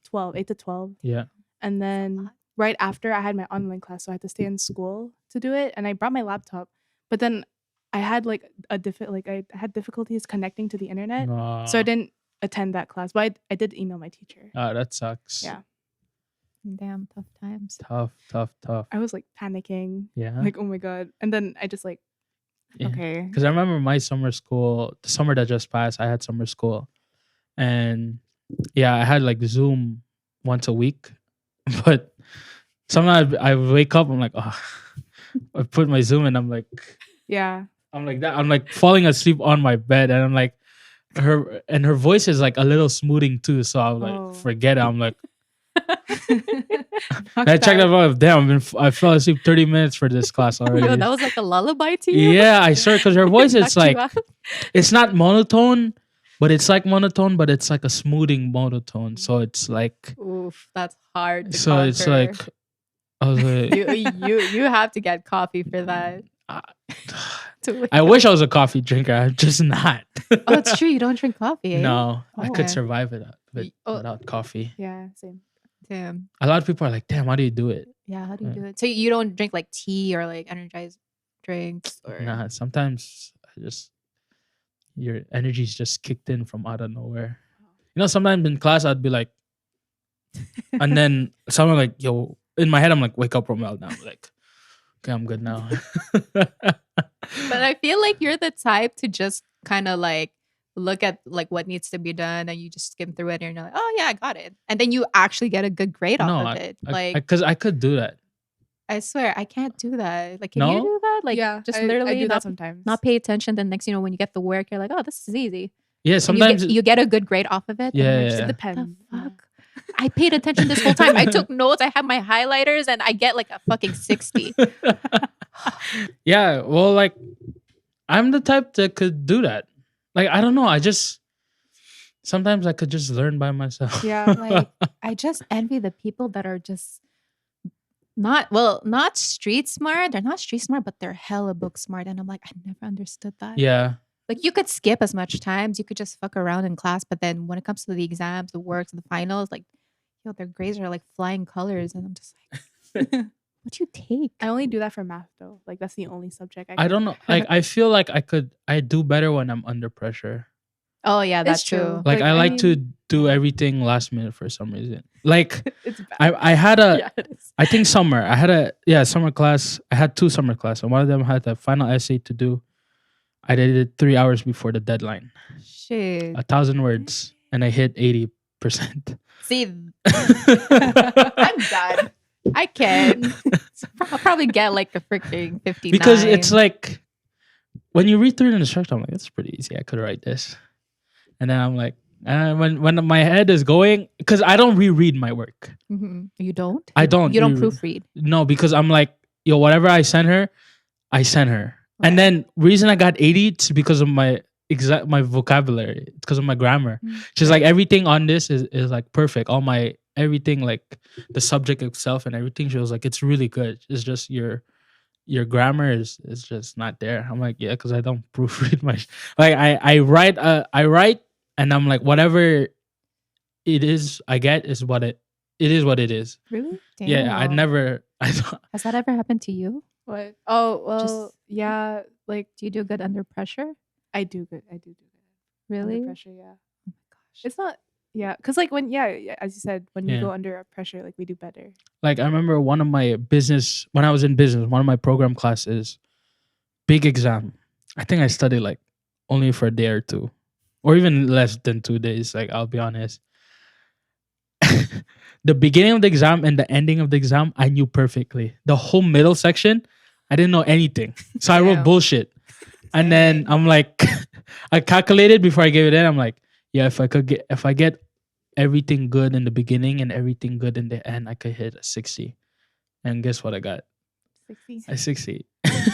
C: 12,
A: Yeah.
C: and then right after I had my online class, so I had to stay in school to do it, and I brought my laptop, but then I had like I had difficulties connecting to the internet, so I didn't attend that class, but I did email my teacher.
A: That sucks.
C: Yeah.
B: Damn, tough times.
A: Tough.
C: I was like panicking,
A: Yeah.
C: like oh my god, and then I just like
A: Yeah.
C: okay,
A: Because I remember my summer school, the summer that just passed, I had summer school. And yeah, I had like Zoom once a week. But sometimes I wake up, I'm like, oh, I put my Zoom and I'm like that. I'm like falling asleep on my bed, and I'm like, her voice is like a little smoothing too. So I'm like,
C: Oh.
A: forget it. I'm like,
C: Knock
A: I checked
C: that.
A: out. Damn, I fell asleep 30 minutes for this class already.
B: Yo, that was like a lullaby to you.
A: Yeah, I swear, because her voice is
B: Knocked you
A: like,
B: out.
A: it's not monotone, but it's like monotone, but it's like a smoothing monotone. So it's like,
B: Oof, that's hard. To
A: so it's
B: conquer.
A: like, I was like,
B: you have to get coffee for that. To
A: I wish I was a coffee drinker. I'm just not.
B: Oh, it's true. You don't drink coffee. Eh?
A: No, I
B: Okay.
A: could survive it
B: Oh.
A: without coffee.
C: Yeah, same.
B: Damn.
A: A lot of people are like, damn, how do you do it?
B: Yeah. How do you
A: Yeah.
B: do it? So you don't drink like tea or like energized drinks or
A: Nah, sometimes your energy's just kicked in from out of nowhere. You know, sometimes in class I'd be like, and then someone like, yo, in my head I'm like, wake up, Romel. Now I'm like, okay, I'm good now.
B: But I feel like you're the type to just kind of like look at like what needs to be done and you just skim through it and you're like, oh yeah, I got it. And then you actually get a good grade off of it. Like
A: because I could do that.
B: I swear I can't do that. Like, can you
A: No?
B: do that? Like,
C: yeah,
B: just
C: I
B: literally
C: do that
B: not,
C: sometimes.
B: not pay attention. Then next, when you get the work, you're like, oh, this is easy.
A: Yeah,
B: And
A: sometimes
B: you get a good grade off of it. and
A: Yeah,
B: you're
A: yeah,
B: just
A: yeah.
C: It
B: like,
C: depends.
B: the fuck? I paid attention this whole time. I took notes. I have my highlighters, and I get like a fucking 60.
A: yeah, well, like I'm the type that could do that. Like I don't know, I just sometimes I could just learn by myself.
C: Yeah,
B: Like, I just envy the people that are just not street smart. They're not street smart, but they're hella book smart. And I'm like, I never understood that.
A: Yeah.
B: Like, you could skip as much times. You could just fuck around in class. But then when it comes to the exams, the works, the finals, like, yo, their grades are like flying colors. And I'm just like, what do you take?
C: I only do that for math though. Like that's the only subject
A: I don't know. Like I feel like I do better when I'm under pressure.
B: Oh, yeah, that's
C: It's true.
B: true.
A: Like
C: Like,
A: I
C: I
A: like to
C: mean-
A: do everything last minute for some reason. Like
C: It's bad.
A: I had a
B: Yeah, it is.
A: I think summer. I had a summer class. I had 2 summer classes. And one of them had the final essay to do. I did it 3 hours before the deadline.
B: Shit.
A: 1,000 words, and I hit 80%.
B: See, I'm done. I can. I'll probably get like a freaking 59.
A: Because it's like when you read through the instruction, I'm like, that's pretty easy. I could write this, and then I'm like, when my head is going, because I don't reread my work.
B: Mhm. You don't?
A: I don't.
B: You don't
A: reread.
B: proofread.
A: No, because I'm like, yo, whatever I send her, I send her. And
B: Right.
A: then reason I got 80 it's because of my vocabulary. It's because of my grammar. She's like, everything on this is like perfect. All my everything, like the subject itself and everything. She was like, it's really good. It's just your grammar is just not there. I'm like, yeah, because I don't proofread my like I write and I'm like, whatever it is I get is what it is what it is.
C: Really?
A: Yeah, I
B: Damn.
A: never I don't
B: Has that ever happened to you?
C: What? Oh well,
B: Just-
C: yeah. Like
B: Do you do good under pressure?
C: I do good. I do good.
B: Really?
C: Under pressure, yeah.
B: Oh my gosh.
C: It's not. Yeah, because like when as you said, when
A: Yeah.
C: you go under pressure, like we do better.
A: like I remember one of my business when I was in business, one of my program classes, big exam. I think I studied like only for a day or two, or even less than 2 days. Like, I'll be honest. The beginning of the exam and the ending of the exam, I knew perfectly. The whole middle section, I didn't know anything. So I wrote
B: Yeah.
A: bullshit. And then I'm like, I calculated before I gave it in. I'm like, yeah, if I get everything good in the beginning and everything good in the end, I could hit a 60. And guess what I got?
C: 60.
A: A 60.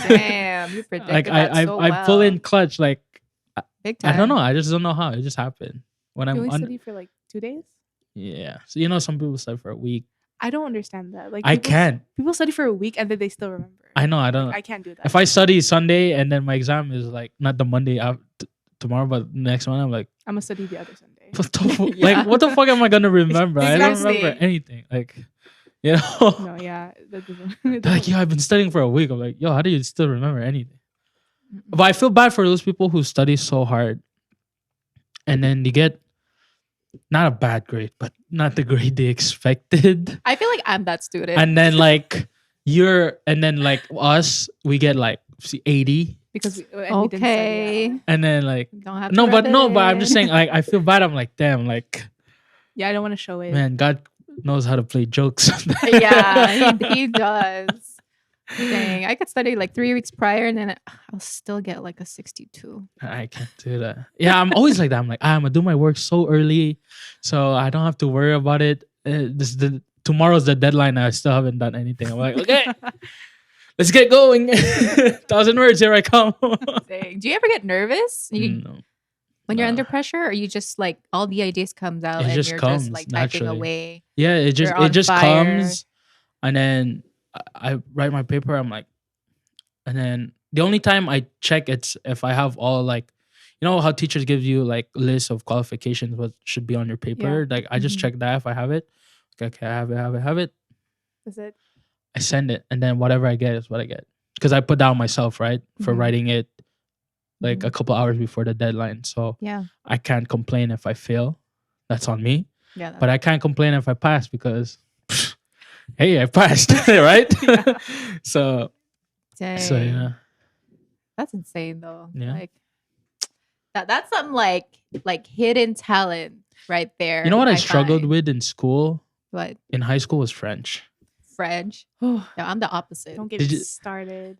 B: Damn, you predicted
A: Like
B: that
A: I
B: so
A: I pull
B: well.
A: in clutch. Like,
B: Big
A: I
B: time.
A: don't know. I just don't know how. It just happened. When
C: You
A: I'm
C: only
A: on,
C: study for like 2 days?
A: yeah. So some people study for a week.
C: I don't understand that. Like
A: I
C: people,
A: can't.
C: people study for a week and then they still remember.
A: I know. I
C: Like,
A: don't.
C: I can't do that.
A: If I study Sunday and then my exam is like not the Monday after tomorrow, but next one, I'm like,
C: I'm gonna study the other Sunday.
A: what the
B: Yeah.
A: like, what the fuck am I gonna remember? I don't remember
B: Exactly.
A: anything. Like, you know,
C: No, yeah, that doesn't. it
A: like,
C: doesn't
A: yo,
C: work.
A: I've been studying for a week. I'm like, yo, how do you still remember anything?
B: Mm-mm.
A: But I feel bad for those people who study so hard and then you get not a bad grade, but not the grade they expected.
B: I feel like I'm that student.
A: And then like us, we get like 80.
C: Because we didn't study
B: Okay.
C: at all.
A: And then like
B: Don't have to
A: no, but
B: rub
A: no,
B: it
A: but I'm just
B: in.
A: saying, like, I feel bad. I'm like, damn, like,
C: Yeah, I don't want to show it.
A: man, God knows how to play jokes.
B: Yeah, he does. Dang, I could study like 3 weeks prior and then I'll still get like a 62.
A: I can't do that. Yeah, I'm always like that. I'm like, I'm gonna do my work so early, so I don't have to worry about it. Tomorrow's the deadline. I still haven't done anything. I'm like, okay, let's get going. 1,000 words, here I come.
B: Dang. Do you ever get nervous
A: No,
B: when you're
A: no.
B: under pressure, or you just like all the ideas comes out
A: It
B: and
A: just
B: you're
A: comes
B: just like typing
A: naturally.
B: away?
A: Yeah, it
B: You're on fire.
A: comes, and then I write my paper. I'm like, and then the only time I check it's if I have all like, you know how teachers give you like lists of qualifications what should be on your paper. Like I just
B: Mhm.
A: check that if I have it. Okay, I have it.
C: Is it?
A: I send it, and then whatever I get is what I get because I put down myself right for
B: Mhm.
A: writing it like
B: Mhm.
A: a couple hours before the deadline. So
B: Yeah.
A: I can't complain if I fail. That's on me.
B: Yeah.
A: But I can't complain if I pass because, hey, I passed, right?
C: Yeah.
A: So
B: Dang.
A: yeah,
B: That's insane though.
A: Yeah.
B: Like that's some like hidden talent right there.
A: you know what I
B: find.
A: struggled with in school,
B: What?
A: in high school was French.
B: French.
C: Oh,
B: No, I'm the opposite.
C: don't get
A: Did
C: me
A: you-
C: started.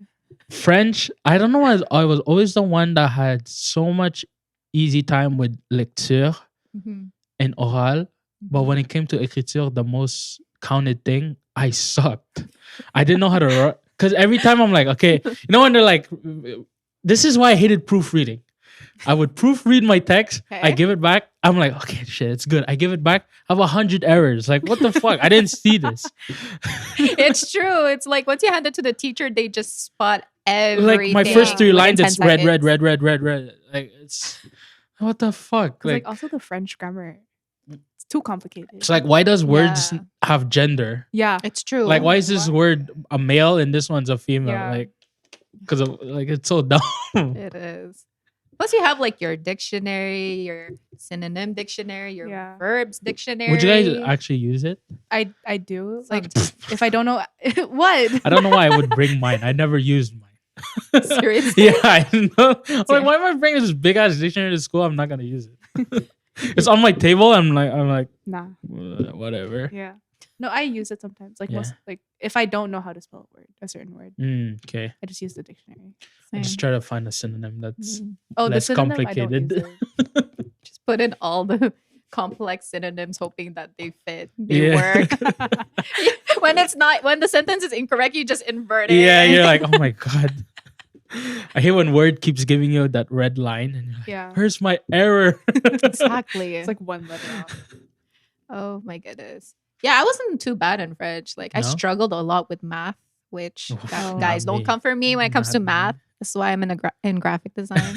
A: French, I don't know why I was always the one that had so much easy time with lecture
B: Mhm.
A: and oral, but
B: Mhm.
A: when it came to écriture, the most counted thing, I sucked. I didn't know how to because every time I'm like, okay, you know when they're like, this is why I hated proofreading. I would proofread my text. I
B: Okay.
A: give it back. I'm like, okay, shit, it's good. I give it back. I have 100 errors. Like, what the fuck? I didn't see this.
B: It's true. It's like once you hand it to the teacher, they just spot everything.
A: Like my first three
B: within
A: lines,
B: 10
A: it's red, red,
B: seconds.
A: red, red, red, red. Like it's what the fuck?
C: 'Cause,
A: Like
C: also the French grammar, it's too complicated.
A: it's like why does words
B: Yeah.
A: have gender?
C: yeah,
B: It's true.
A: Like why is this
C: What?
A: word a male and this one's a female?
C: Yeah.
A: Like because of like it's so dumb.
B: It is. Plus, you have like your dictionary, your synonym dictionary, your
C: Yeah.
B: verbs dictionary.
A: Would you guys actually use it?
C: I do.
B: It's like
C: If I don't know what,
A: I don't know why I would bring mine. I never used mine.
B: seriously.
A: Yeah, I know. I'm like, why am I bringing this big ass dictionary to school? I'm not gonna use it. It's on my table. I'm like,
C: nah.
A: whatever.
C: Yeah. No, I use it sometimes. Like
A: Yeah.
C: most, like if I don't know how to spell a word, a certain word,
A: Okay,
C: I just use the dictionary.
A: I just try to find a synonym that's
B: Mm.
C: Oh,
A: less
C: the synonym, I don't use
A: complicated.
C: it.
B: Just put in all the complex synonyms, hoping that they fit, they
A: Yeah.
B: work. When it's not, when the sentence is incorrect, you just invert it.
A: Yeah, you're like, oh my god. I hate when Word keeps giving you that red line, and you're like,
C: Yeah.
A: where's my error?
B: exactly.
C: It's like one letter off.
B: Oh my goodness. Yeah, I wasn't too bad in French. Like I
A: No?
B: struggled a lot with math, which
A: Oof,
C: not
B: guys don't
A: me.
B: come for me when it comes to
A: Not me.
B: math. That's why I'm in graphic design.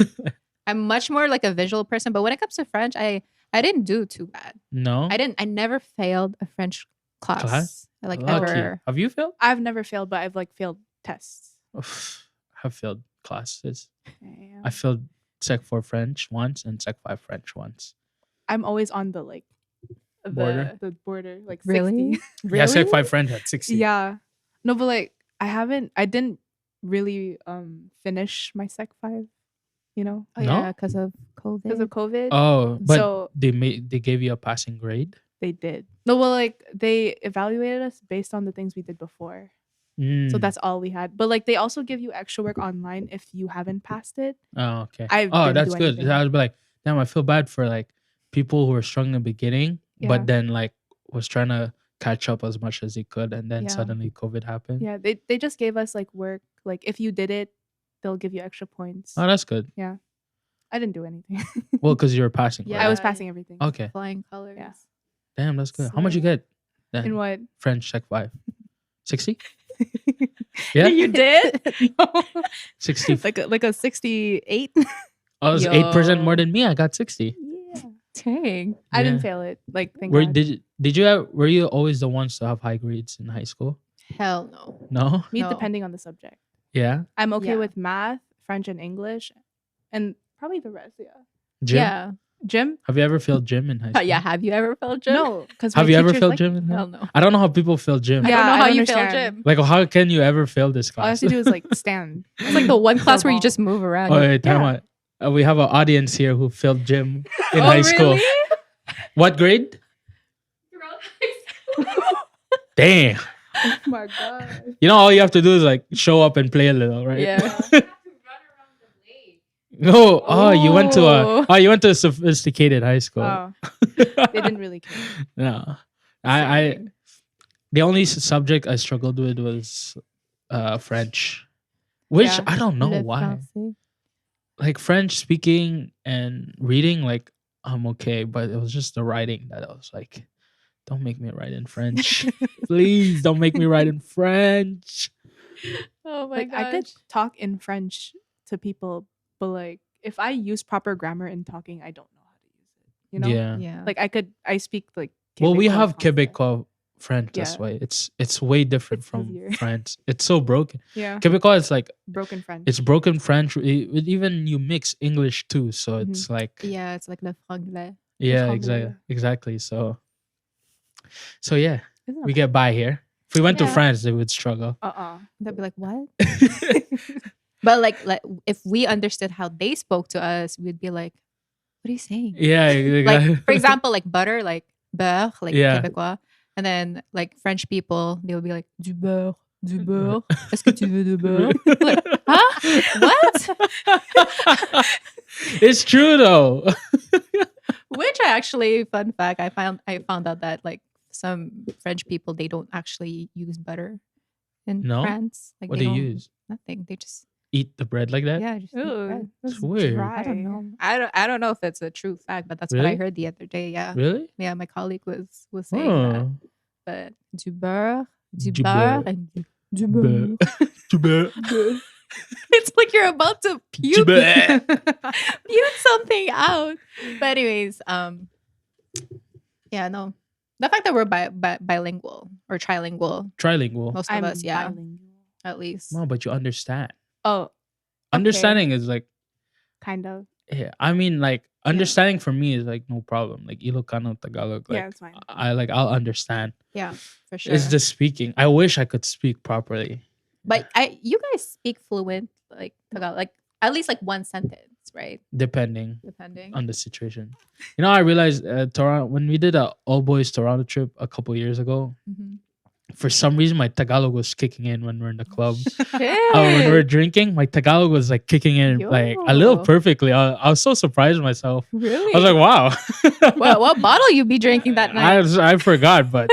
B: I'm much more like a visual person, but when it comes to French, I didn't do too bad.
A: No,
B: I never failed a French class.
A: Class?
B: Like
A: Lucky.
B: ever.
A: Have you failed?
C: I've never failed, but I've like failed tests.
A: Oof, I have failed classes.
C: Yeah.
A: I failed Sec 4 French once and Sec 5 French once.
C: I'm always on the like
A: Border?
C: the border, like
B: Really?
C: 60.
A: Yeah, Sec 5 French at 60.
C: Yeah. No, but like I didn't really finish my Sec 5. You know,
B: Oh
A: No?
B: yeah, because of COVID.
C: because of COVID.
A: Oh, but
C: So
A: they gave you a passing grade.
C: they did. No, well, like they evaluated us based on the things we did before. So
A: Mm.
C: that's all we had. But like they also give you extra work online if you haven't passed it.
A: Oh, okay.
C: I
A: Oh,
C: didn't
A: that's
C: do
A: good.
C: anything.
A: I would be like, damn, I feel bad for like people who were struggling in the beginning,
C: Yeah.
A: but then like was trying to catch up as much as he could, and then
B: Yeah.
A: suddenly COVID happened.
C: Yeah, they just gave us like work. Like if you did it, they'll give you extra points.
A: Oh, that's good.
C: I didn't do anything.
A: Well, because you were passing.
B: Yeah.
A: right?
C: I was passing everything.
A: Okay.
B: Flying colors.
C: Yeah.
A: Damn, that's good. How much you get? Then
C: In what?
A: French Tech 5. 60? Yeah?
C: You did? No.
A: 60.
C: like a 68.
A: I was 8% more
B: Yo.
A: than me. I got 60.
C: Yeah.
B: Dang.
C: I didn't
A: Yeah.
C: fail it. Like thank
A: Were,
C: God.
A: were you always the ones to have high grades in high school?
B: Hell no.
A: No?
C: Me
B: No.
C: depending on the subject.
A: Yeah?
C: I'm okay
B: Yeah.
C: with math, French, and English, and probably the rest. Yeah.
A: Gym?
B: Yeah.
C: Gym?
A: Have you ever failed gym in high school?
B: Yeah. Have you ever felt gym?
C: No, because
A: Have you ever failed gym in high
B: Hell
A: school?
B: no.
A: I don't know how people fail gym.
B: I
C: Yeah,
B: don't know
C: I
B: how
C: don't
B: you fail
C: understand.
B: gym.
A: Like, how can you ever fail this
C: All I have
A: class?
C: to do is like stand.
B: It's like the one class where you
C: ball.
B: just move around.
A: Oh, wait, time
C: Yeah.
A: out. We have an audience here who failed gym in
B: Oh,
A: high school.
B: really?
A: What grade? Damn.
C: Oh my god.
A: You know, all you have to do is like show up and play a little, right?
B: Yeah.
A: No. Oh, you went to
B: Oh.
A: you went to a sophisticated high school.
C: Oh, they didn't really care.
A: No. I the only subject I struggled with was French. Which
C: Yeah.
A: I don't know
B: Le
A: why.
B: français.
A: Like French speaking and reading, like I'm okay, but it was just the writing that I was like, don't make me write in French. Please don't make me write in French.
B: Oh my
C: Like I could talk in French to people, but like if I use proper grammar in talking, I don't know how to use it. You know?
A: Yeah.
B: Yeah.
C: Like I speak like.
A: Well, we
C: Québécois
A: have
C: français.
A: Québécois French this
C: Yeah.
A: way. It's way different
C: It's
A: from
C: easier.
A: French. It's so broken.
C: Yeah.
A: Québécois is like
C: Broken French.
A: it's broken French. Even you mix English too, so
C: Mhm.
A: it's like
B: yeah, it's like le franglais.
A: yeah,
C: franglais.
A: exactly. So yeah,
C: Isn't
A: we get by here. If we went to
B: Yeah.
A: France, they would struggle.
B: They'll be like, what? But like if we understood how they spoke to us, we'd be like, what are you saying?
A: Yeah,
B: Like for example, like butter, like beurre, like
A: Yeah.
B: Québécois. And then like French people, they would be like, du beurre, du beurre. Est-ce que tu veux du beurre? Like, huh? What?
A: It's true though.
B: Which I actually, fun fact, I found out that like some French people, they don't actually use butter in
A: No?
B: France. Like
A: What
B: they
A: do you
B: don't-
A: use?
B: Nothing. They just
A: Eat the bread like that?
B: just eat bread.
A: It's weird.
B: I don't know. I don't know if it's a true fact, but that's what I
A: Really?
B: heard the other day. Yeah.
A: Really?
B: Yeah, my colleague was saying that.
A: Oh.
B: But du beurre, du
A: Du
B: beurre,
A: beurre.
B: and du
A: Beurre.
B: beurre.
A: Du beurre.
B: It's like you're about to
A: Du
B: puke,
A: beurre.
B: puke something out. But anyways, yeah, no. The fact that we're bilingual or trilingual,
A: Trilingual.
B: most of
C: I'm
B: us, yeah,
C: bilingual.
B: at least.
A: No, but you understand.
C: Oh,
A: Understanding is like
C: kind of.
A: yeah. I mean, like understanding for me is like no problem. Like Ilocano, Tagalog. Like
C: Yeah, it's fine.
A: I'll understand.
B: Yeah, for sure.
A: It's just speaking. I wish I could speak properly.
B: But you guys speak fluent like Tagalog, like at least like one sentence, right?
A: Depending
B: Depending.
A: on the situation. You know, I realized Toronto when we did a all boys Toronto trip a couple years ago.
B: Mhm.
A: For some reason, my Tagalog was kicking in when we're in the club.
B: Shit.
A: When we're drinking, my Tagalog was like kicking in like a little
B: Yo.
A: perfectly. I was so surprised myself.
B: Really?
A: I was like, wow.
B: what bottle you be drinking that night?
A: I forgot, but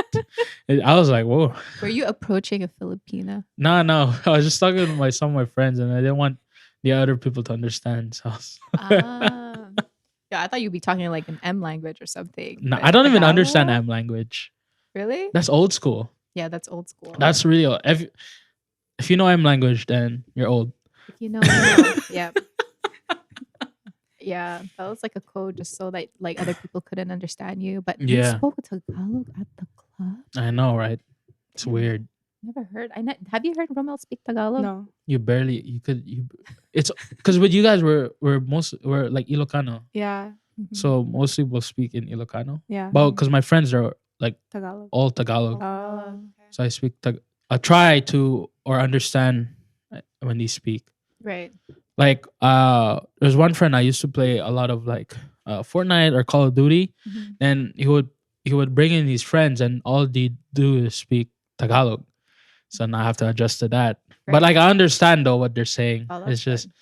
A: I was like, whoa.
B: Were you approaching a Filipina?
A: No. I was just talking to some of my friends, and I didn't want the other people to understand. So
B: Ah. Yeah, I thought you'd be talking like an M language or something.
A: no,
B: but
A: I don't even
B: Tagalog?
A: understand M language.
B: Really?
A: That's old school.
B: Yeah, that's old school.
A: That's really old. If you know M language, then you're old.
B: If you know, you know. Yeah. Yeah, that was like a code just so that like other people couldn't understand you. But you
A: Yeah.
B: spoke Tagalog at the club.
A: I know, right? It's
B: Yeah.
A: weird.
B: Never heard. Have you heard Romel speak Tagalog?
C: No.
A: It's because with you guys we're like Ilocano.
C: Yeah.
B: Mhm.
A: So mostly we'll speak in Ilocano.
C: Yeah.
A: But because my friends are like
C: Tagalog.
A: all Tagalog.
C: Oh.
A: So I speak I try to or understand when they speak.
B: Right.
A: Like there's one friend I used to play a lot of like Fortnite or Call of Duty,
B: Mhm.
A: and he would bring in these friends, and all they do is speak Tagalog. So now I have to adjust to that. But like I understand though what they're saying.
B: Oh, that's
A: It's just
B: good.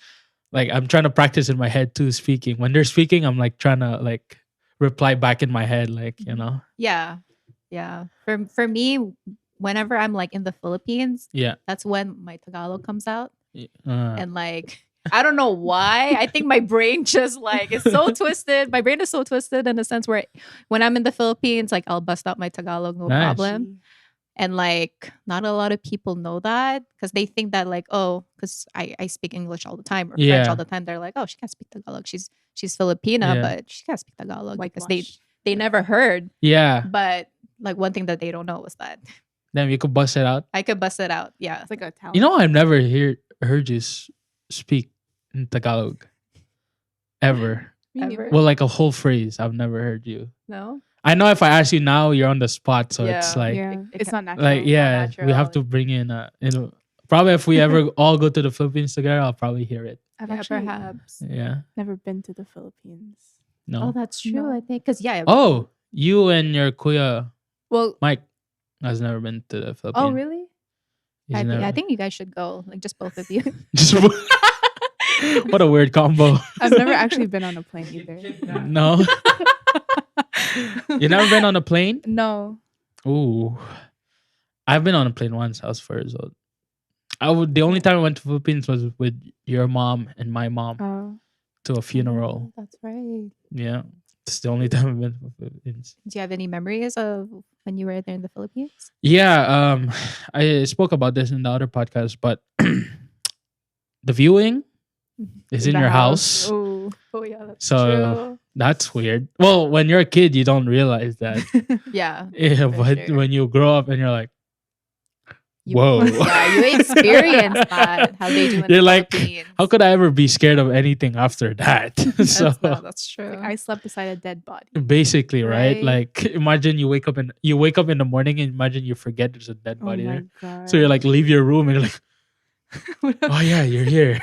A: like I'm trying to practice in my head too speaking. When they're speaking, I'm like trying to like reply back in my head, like you
B: Mhm.
A: know.
B: Yeah. Yeah. For me, whenever I'm like in the Philippines,
A: Yeah.
B: that's when my Tagalog comes out.
A: Uh,
B: And like I don't know why. I think my brain just like it's so twisted. My brain is so twisted in the sense where when I'm in the Philippines, like I'll bust out my Tagalog, no
A: Nice.
B: problem. And like not a lot of people know that because they think that like, oh, because I speak English all the time or French
A: Yeah.
B: all the time. They're like, oh, she can't speak Tagalog. She's Filipina,
A: Yeah.
B: but she can't speak Tagalog because
C: Whitewash.
B: they never heard.
A: yeah.
B: But like one thing that they don't know was that
A: Then you could bust it out.
B: I could bust it out. Yeah.
C: It's like a talent.
A: You know, I've never heard you speak in Tagalog ever.
C: Me neither.
B: Ever?
A: Well, like a whole phrase. I've never heard you.
B: No.
A: I know if I ask you now, you're on the spot, so it's
B: Yeah.
A: like,
C: yeah,
B: it
C: it's
B: can-
C: not natural.
A: like yeah, we have to
B: natural.
A: bring in probably if we ever all go to the Philippines together, I'll probably hear it.
C: I've
B: Yeah,
C: actually
B: perhaps.
A: Yeah.
C: never been to the Philippines.
A: No.
B: Oh, that's true.
C: No.
B: I think because yeah.
A: Oh, you and your kuya
C: Well,
A: Mike has never been to the Philippines.
C: oh really?
A: He's
B: I
A: never-
B: think you guys should go. Like just both of you.
A: Just- what a weird combo.
C: I've never actually been on a plane either.
A: No. You never been on a plane?
C: No.
A: Ooh. I've been on a plane once. I was 4 years old. The only time I went to Philippines was with your mom and my mom
C: Oh.
A: to a funeral.
B: Oh, that's right.
A: Yeah. It's the only time I've been to the Philippines.
B: Do you have any memories of when you were there in the Philippines?
A: Yeah, I spoke about this in the other podcast, but the viewing is in
C: The
A: your house.
C: Oh.
B: Oh yeah, that's
A: So that's weird. Well, when you're a kid, you don't realize that.
B: true. Yeah.
A: Yeah,
B: For
A: but
B: sure.
A: when you grow up and you're like,
B: You,
A: whoa.
B: Yeah, you experience that. How they do in
A: You're
B: the
A: like,
B: Philippines.
A: how could I ever be scared of anything after that? So
B: That's true.
C: Like, I slept beside a dead body.
A: basically, right?
B: Right.
A: Like imagine you wake up in the morning and imagine you forget there's a dead
C: Oh
A: body there.
C: my god.
A: So you're like leave your room and you're like, oh yeah, you're here.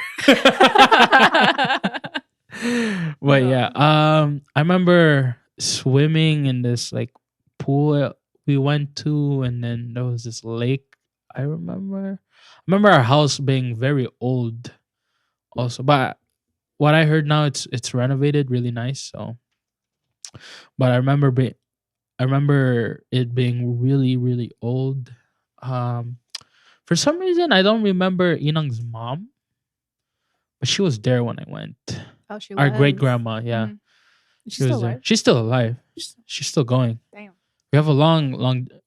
A: But yeah, I remember swimming in this like pool we went to, and then there was this lake. I remember our house being very old, also. But what I heard now, it's renovated, really nice. So, but I remember it being really really old. For some reason, I don't remember Inang's mom, but she was there when I went.
B: Oh, she
A: Our
B: was.
A: great grandma, yeah,
C: Mhm. She's
A: she was
C: still
A: there.
C: alive.
A: She's still alive.
C: She's-
A: She's still going.
C: Damn.
A: We have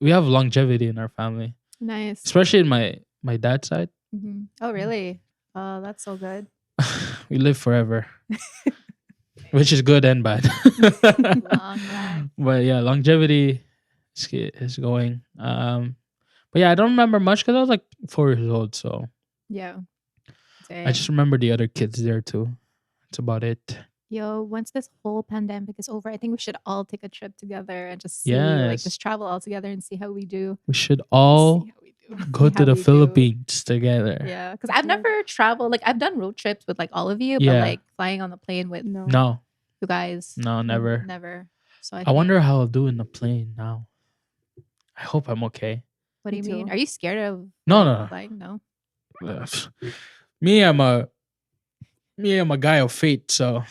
A: we have longevity in our family,
B: Nice.
A: especially in my dad's side.
B: Mhm. Oh, really? Oh, that's so good.
A: We live forever, which is good and bad.
B: Long life.
A: But yeah, longevity is going. But yeah, I don't remember much because I was like 4 years old, so
B: Yeah.
A: I just remember the other kids there too. That's about it.
B: Yo, once this whole pandemic is over, I think we should all take a trip together and just see, like,
A: Yes.
B: just travel all together and see how we do.
A: We should all
C: See how we do.
A: go to
B: how
A: the
B: we do.
A: Philippines together.
B: Yeah, because I've never traveled. Like, I've done road trips with like all of you,
A: Yeah.
B: but like flying on the plane with
C: No.
A: No,
B: you guys,
A: no, never.
B: never. So
A: I wonder how I'll do in the plane now. I hope I'm okay.
B: What do you
C: Me
B: mean?
C: too.
B: Are you scared of
A: No, no.
B: flying? No.
A: Ugh. Me, I'm a guy of fate, so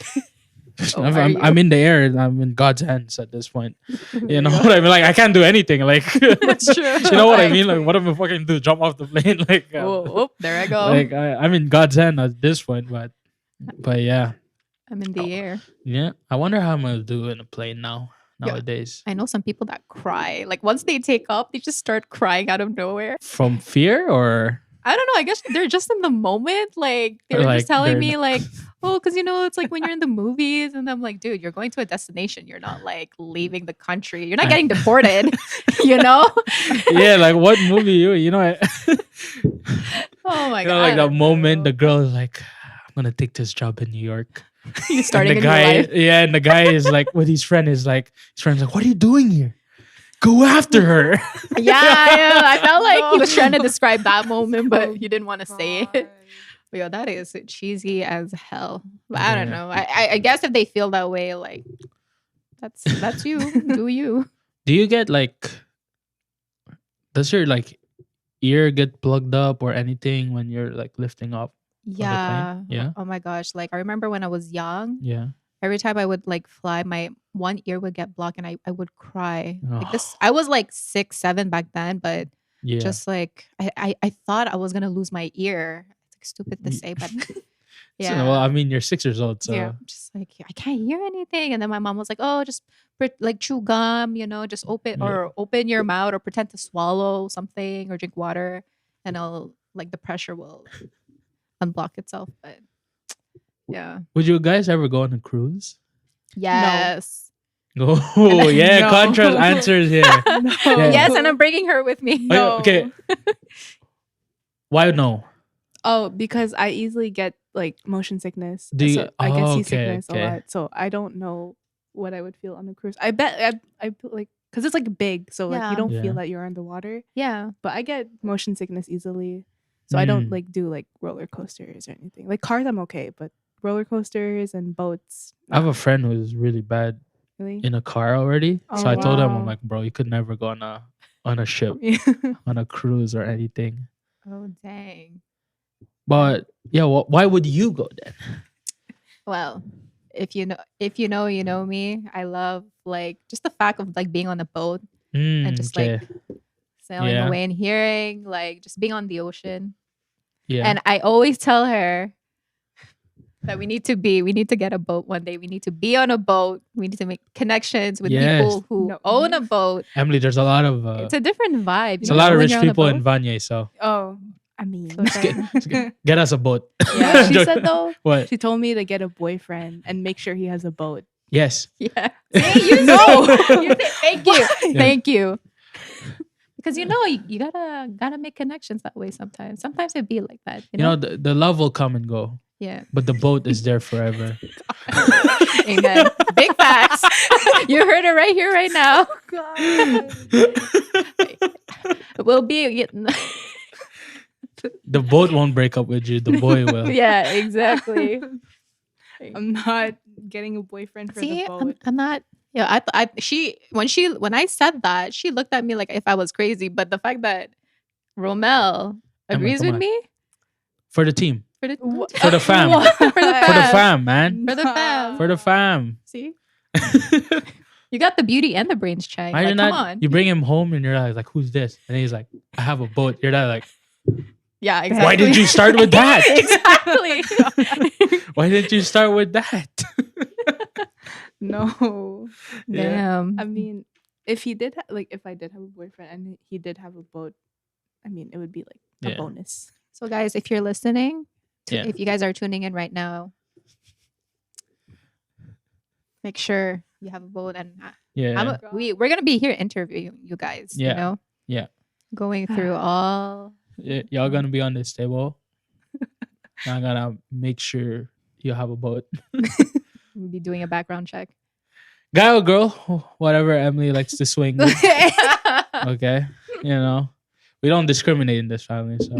B: Oh, are you?
A: I'm in the air. I'm in God's hands at this point. You know what I mean? Like I can't do anything. Like
B: That's true.
A: you know what I mean? Like what am I fucking do? Jump off the plane? Like
B: Whoa, there I go.
A: like I'm in God's hand at this point. But yeah,
B: I'm in the air.
A: yeah. I wonder how I'm gonna do in a plane now
B: Yeah.
A: nowadays.
B: I know some people that cry. Like once they take off, they just start crying out of nowhere.
A: From fear or
B: I don't know. I guess they're just in the moment. Like they
A: Or,
B: were
A: like,
B: just telling
A: they're
B: me, like, oh, because it's like when you're in the movies, and I'm like, dude, you're going to a destination. You're not like leaving the country. You're not getting deported. you know?
A: yeah, like what movie you know?
B: Oh my
A: You
B: god!
A: know, like
B: I
A: that
B: don't
A: moment, the
B: know.
A: girl is like, "I'm gonna take this job in New York."
B: you starting
A: and
B: in
A: the
B: your
A: guy,
B: life.
A: yeah, and the guy is like with his friend is like, his friend's like, "What are you doing here? Go after her."
B: Yeah, I felt like he was trying to
C: No.
B: describe that moment, but
C: Oh
B: he didn't want to say it.
C: God.
B: Yo, that is cheesy as hell. But I don't
A: Yeah.
B: know. I guess if they feel that way, like that's you. Do you?
A: Do you get like? Does your like ear get plugged up or anything when you're like lifting up?
B: Yeah.
A: Yeah?
B: Oh my gosh. Like I remember when I was young,
A: Yeah.
B: every time I would like fly, my one ear would get blocked and I would cry. Like this
A: Oh.
B: I was like 6, 7 back then, but
A: Yeah.
B: just like I thought I was gonna lose my ear. It's like stupid to
A: Ye-
B: say, but
A: So,
B: yeah.
A: well, I mean, you're 6 years old, so
C: Yeah.
B: I'm just like I can't hear anything. And then my mom was like, "Oh, just like chew gum, just open
A: Yeah.
B: or open your mouth or pretend to swallow something or drink water, and it'll like the pressure will unblock itself." But yeah,
A: would you guys ever go on a cruise?
B: yes,
A: Oh, yeah.
C: No.
A: Contrast answers here.
C: No.
A: Yeah.
B: yes, and I'm bringing her with me.
A: Oh,
C: No.
A: okay. Why no?
C: Oh, because I easily get like motion sickness.
A: Do you-
C: So I get
A: oh, okay,
C: seasickness
A: okay.
C: a lot. So I don't know what I would feel on a cruise. I bet I like because it's like big, so like
B: Yeah.
C: you don't
A: Yeah.
C: feel that you're underwater.
B: Yeah,
C: But I get motion sickness easily, so I don't
A: Mm.
C: like do like roller coasters or anything. Like cars, I'm okay, but roller coasters and boats.
A: I have
C: nah,
A: a friend who's really bad
C: really.
A: in a car already. So
C: Oh,
A: I told him, I'm
C: wow.
A: like, bro, you could never go on a ship,
C: Yeah.
A: on a cruise or anything.
B: oh dang.
A: But yeah, why would you go then?
B: Well, if you know, you know me. I love like just the fact of like being on a boat and just
A: okay.
B: like sailing
A: Yeah.
B: away and hearing like just being on the ocean.
A: Yeah.
B: And I always tell her that we need to get a boat one day. We need to be on a boat. We need to make connections with
A: Yes.
B: people who
C: No.
B: own a boat.
A: Emily, there's a lot of
B: It's a different vibe.
A: there's a lot of
B: when
A: rich
B: you're on a
A: people in
B: boat.
A: Vanye, so
C: Oh, I mean,
B: So it's like-
A: get us a boat.
C: you know what she
A: Joke.
C: said though?
A: What?
C: She told me to get a boyfriend and make sure he has a boat.
A: Yes.
B: Yeah. See, you
C: No.
B: You say, thank you.
A: Yeah.
B: Thank you. Because you gotta make connections that way sometimes. Sometimes it be like that.
A: You know, the love will come and go,
B: Yeah.
A: but the boat is there forever.
B: Amen. Big facts. You heard it right here, right now. We'll be
A: The boat won't break up with you. The boy will.
B: yeah, exactly.
C: I'm not getting a boyfriend for
B: See,
C: the boat.
B: I'm not. Yeah, when I said that, she looked at me like if I was crazy. But the fact that Romel agrees
A: come
B: with
A: on.
B: me
A: For the team.
B: for the
C: What?
A: For the fam.
C: What?
B: For the
A: For the
B: fam.
A: fam, man.
B: For the fam.
A: For the fam.
B: See, you got the beauty and the brains, Chang.
A: Why
B: Like,
A: you
B: come
A: not?
B: on.
A: You bring him home and you're like, who's this? And he's like, I have a boat. You're not like,
B: Yeah, exactly.
A: why did you start with that?
B: exactly.
A: Why didn't you start with that?
C: No.
A: Yeah.
B: Damn.
C: I mean, if he did, if I did have a boyfriend and he did have a boat, I mean, it would be like a
A: Yeah.
C: bonus.
B: So, guys, if you're listening,
A: Yeah.
B: if you guys are tuning in right now, make sure you have a vote. And
A: Yeah.
B: we're gonna be here interviewing you guys.
A: Yeah.
B: You know,
A: Yeah.
B: going through all.
A: Y'all gonna be on this table. I'm gonna make sure you have a boat.
B: We'll be doing a background check.
A: Guy or girl, whatever Emily likes to swing with. Okay. You know. We don't discriminate in this family, so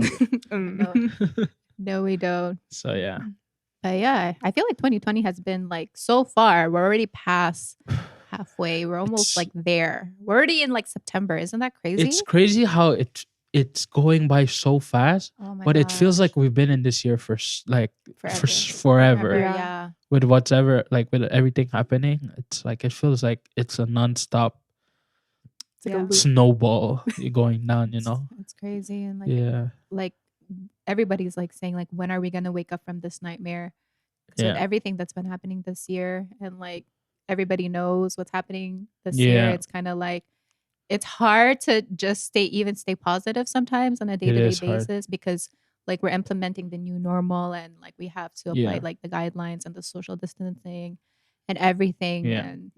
B: No, we don't.
A: so yeah.
B: But yeah, I feel like 2020 has been like so far. We're already past halfway. We're almost
A: It's-
B: like there. We're already in like September. Isn't that crazy?
A: It's crazy how it's going by so fast,
B: Oh my
A: but it feels
B: gosh.
A: like we've been in this year for
B: Forever.
A: forever.
C: Yeah.
B: Yeah.
A: With whatever, like with everything happening, it's like it feels like it's a nonstop
C: It's like
B: Yeah.
C: a loop.
A: snowball going down. You know?
B: It's crazy and
A: Yeah.
B: like everybody's like saying like when are we gonna wake up from this nightmare? So
A: Yeah.
B: everything that's been happening this year and like everybody knows what's happening this year.
A: Yeah.
B: It's kind of like it's hard to just stay positive sometimes on a day to day
A: is hard.
B: basis because like we're implementing the new normal and like we have to apply
A: Yeah.
B: like the guidelines and the social distancing and everything
A: Yeah.
B: and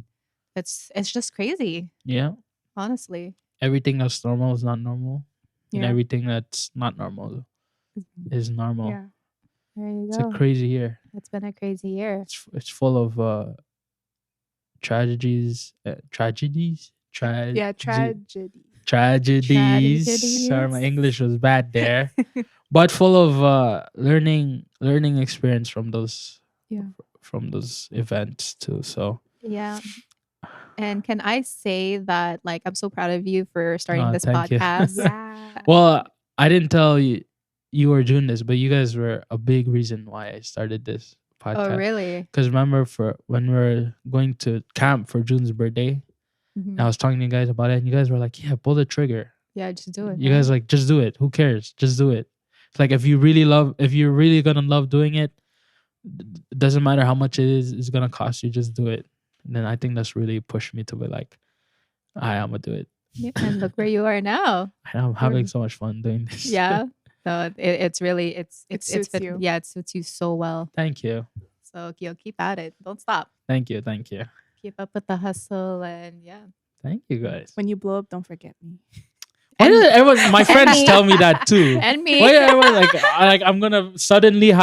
B: it's just crazy,
A: Yeah.
B: honestly.
A: Everything that's normal is not normal, and
C: Yeah.
A: everything that's not normal is normal.
C: Yeah.
B: There you
A: It's
B: go.
A: a crazy year.
B: It's been a crazy year.
A: It's full of tragedies, tragedies,
C: Yeah. Tragedy.
A: tragedies. Sorry, my
B: Tragedies.
A: English was bad there. but full of learning experience
C: Yeah.
A: from those events too. So
B: Yeah. And can I say that like I'm so proud of you for starting this
A: thank you.
B: podcast?
C: Yeah.
A: Well, I didn't tell you were doing this, but you guys were a big reason why I started this
B: Oh,
A: podcast.
B: really?
A: Because remember, for when we were going to camp for June's birthday,
B: Mhm.
A: I was talking to you guys about it, and you guys were like, "Yeah, pull the trigger."
B: Yeah, just do it.
A: You guys
B: man.
A: like, just do it. Who cares? Just do it. It's like if you're really gonna love doing it, it doesn't matter how much it's gonna cost you. Just do it. And then I think that's really pushed me to be like, I'm gonna do it.
B: Yeah, and look where you are now.
A: And I'm having so much fun doing this.
B: Yeah. No, it's really it's
C: suits
B: fit,
C: you.
B: yeah, it suits you so well.
A: Thank you.
B: So keep at it. Don't stop.
A: Thank you. Thank you.
B: Keep up with the hustle and yeah.
A: Thank you guys.
C: When you blow up, don't forget me.
A: Why does everyone, my friends
B: me.
A: tell me that too?
B: And me.
A: Why everyone like I'm gonna suddenly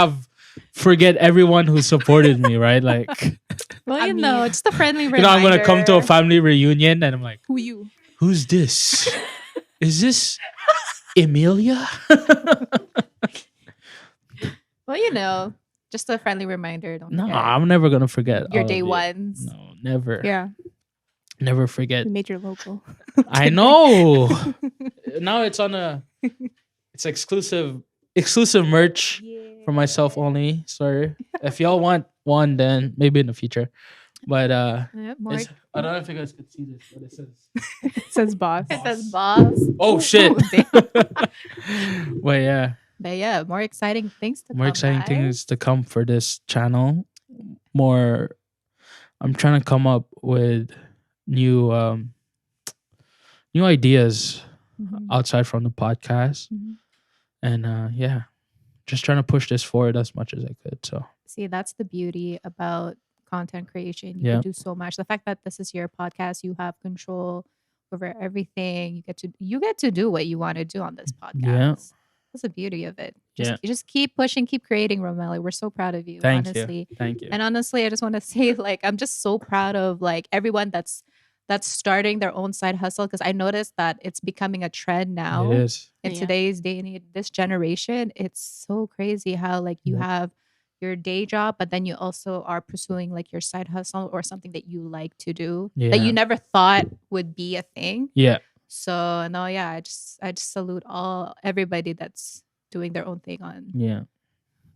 A: forget everyone who supported me, right? Like,
B: Well,
C: I
B: you know,
C: mean-
B: just a friendly
A: you
B: reminder.
A: know, I'm gonna come to a family reunion and I'm like,
C: Who you?
A: who's this? Is this Emilia?
B: Well, you know, just a friendly reminder. Don't
A: No,
B: forget
A: I'm never gonna forget
B: your
A: all
B: day
A: of you.
B: ones.
A: No, never.
C: Yeah.
A: Never forget.
C: We made your logo.
A: I know. Now it's it's exclusive merch for myself only. Sorry. If y'all want one, then maybe in the future. But
B: Yeah, more.
A: it's, I don't know if you guys could see this, but it says.
C: It says boss.
B: It says boss.
A: Oh shit!
B: Damn.
A: But yeah,
B: But yeah, more exciting things to
A: more
B: come,
A: exciting
B: guys.
A: things to come for this channel. More, I'm trying to come up with new ideas
B: Mhm.
A: outside from the podcast,
B: Mhm.
A: and yeah, just trying to push this forward as much as I could. So
B: See, that's the beauty about content creation. You
A: Yeah.
B: can do so much. The fact that this is your podcast, you have control over everything. You get to do what you want to do on this podcast.
A: Yeah.
B: That's the beauty of it.
A: Yeah.
B: You just keep pushing, keep creating, Romelli. We're so proud of you.
A: Thank you.
B: honestly.
A: Thank you.
B: And honestly, I just want to say, like, I'm just so proud of like everyone that's starting their own side hustle, because I noticed that it's becoming a trend now
A: It is.
B: in
C: Yeah.
B: today's day and age, this generation. It's so crazy how like you
A: Yeah.
B: have your day job, but then you also are pursuing like your side hustle or something that you like to do that
A: Yeah.
B: you never thought would be a thing.
A: Yeah.
B: So no, yeah, I just salute everybody that's doing their own thing
A: Yeah.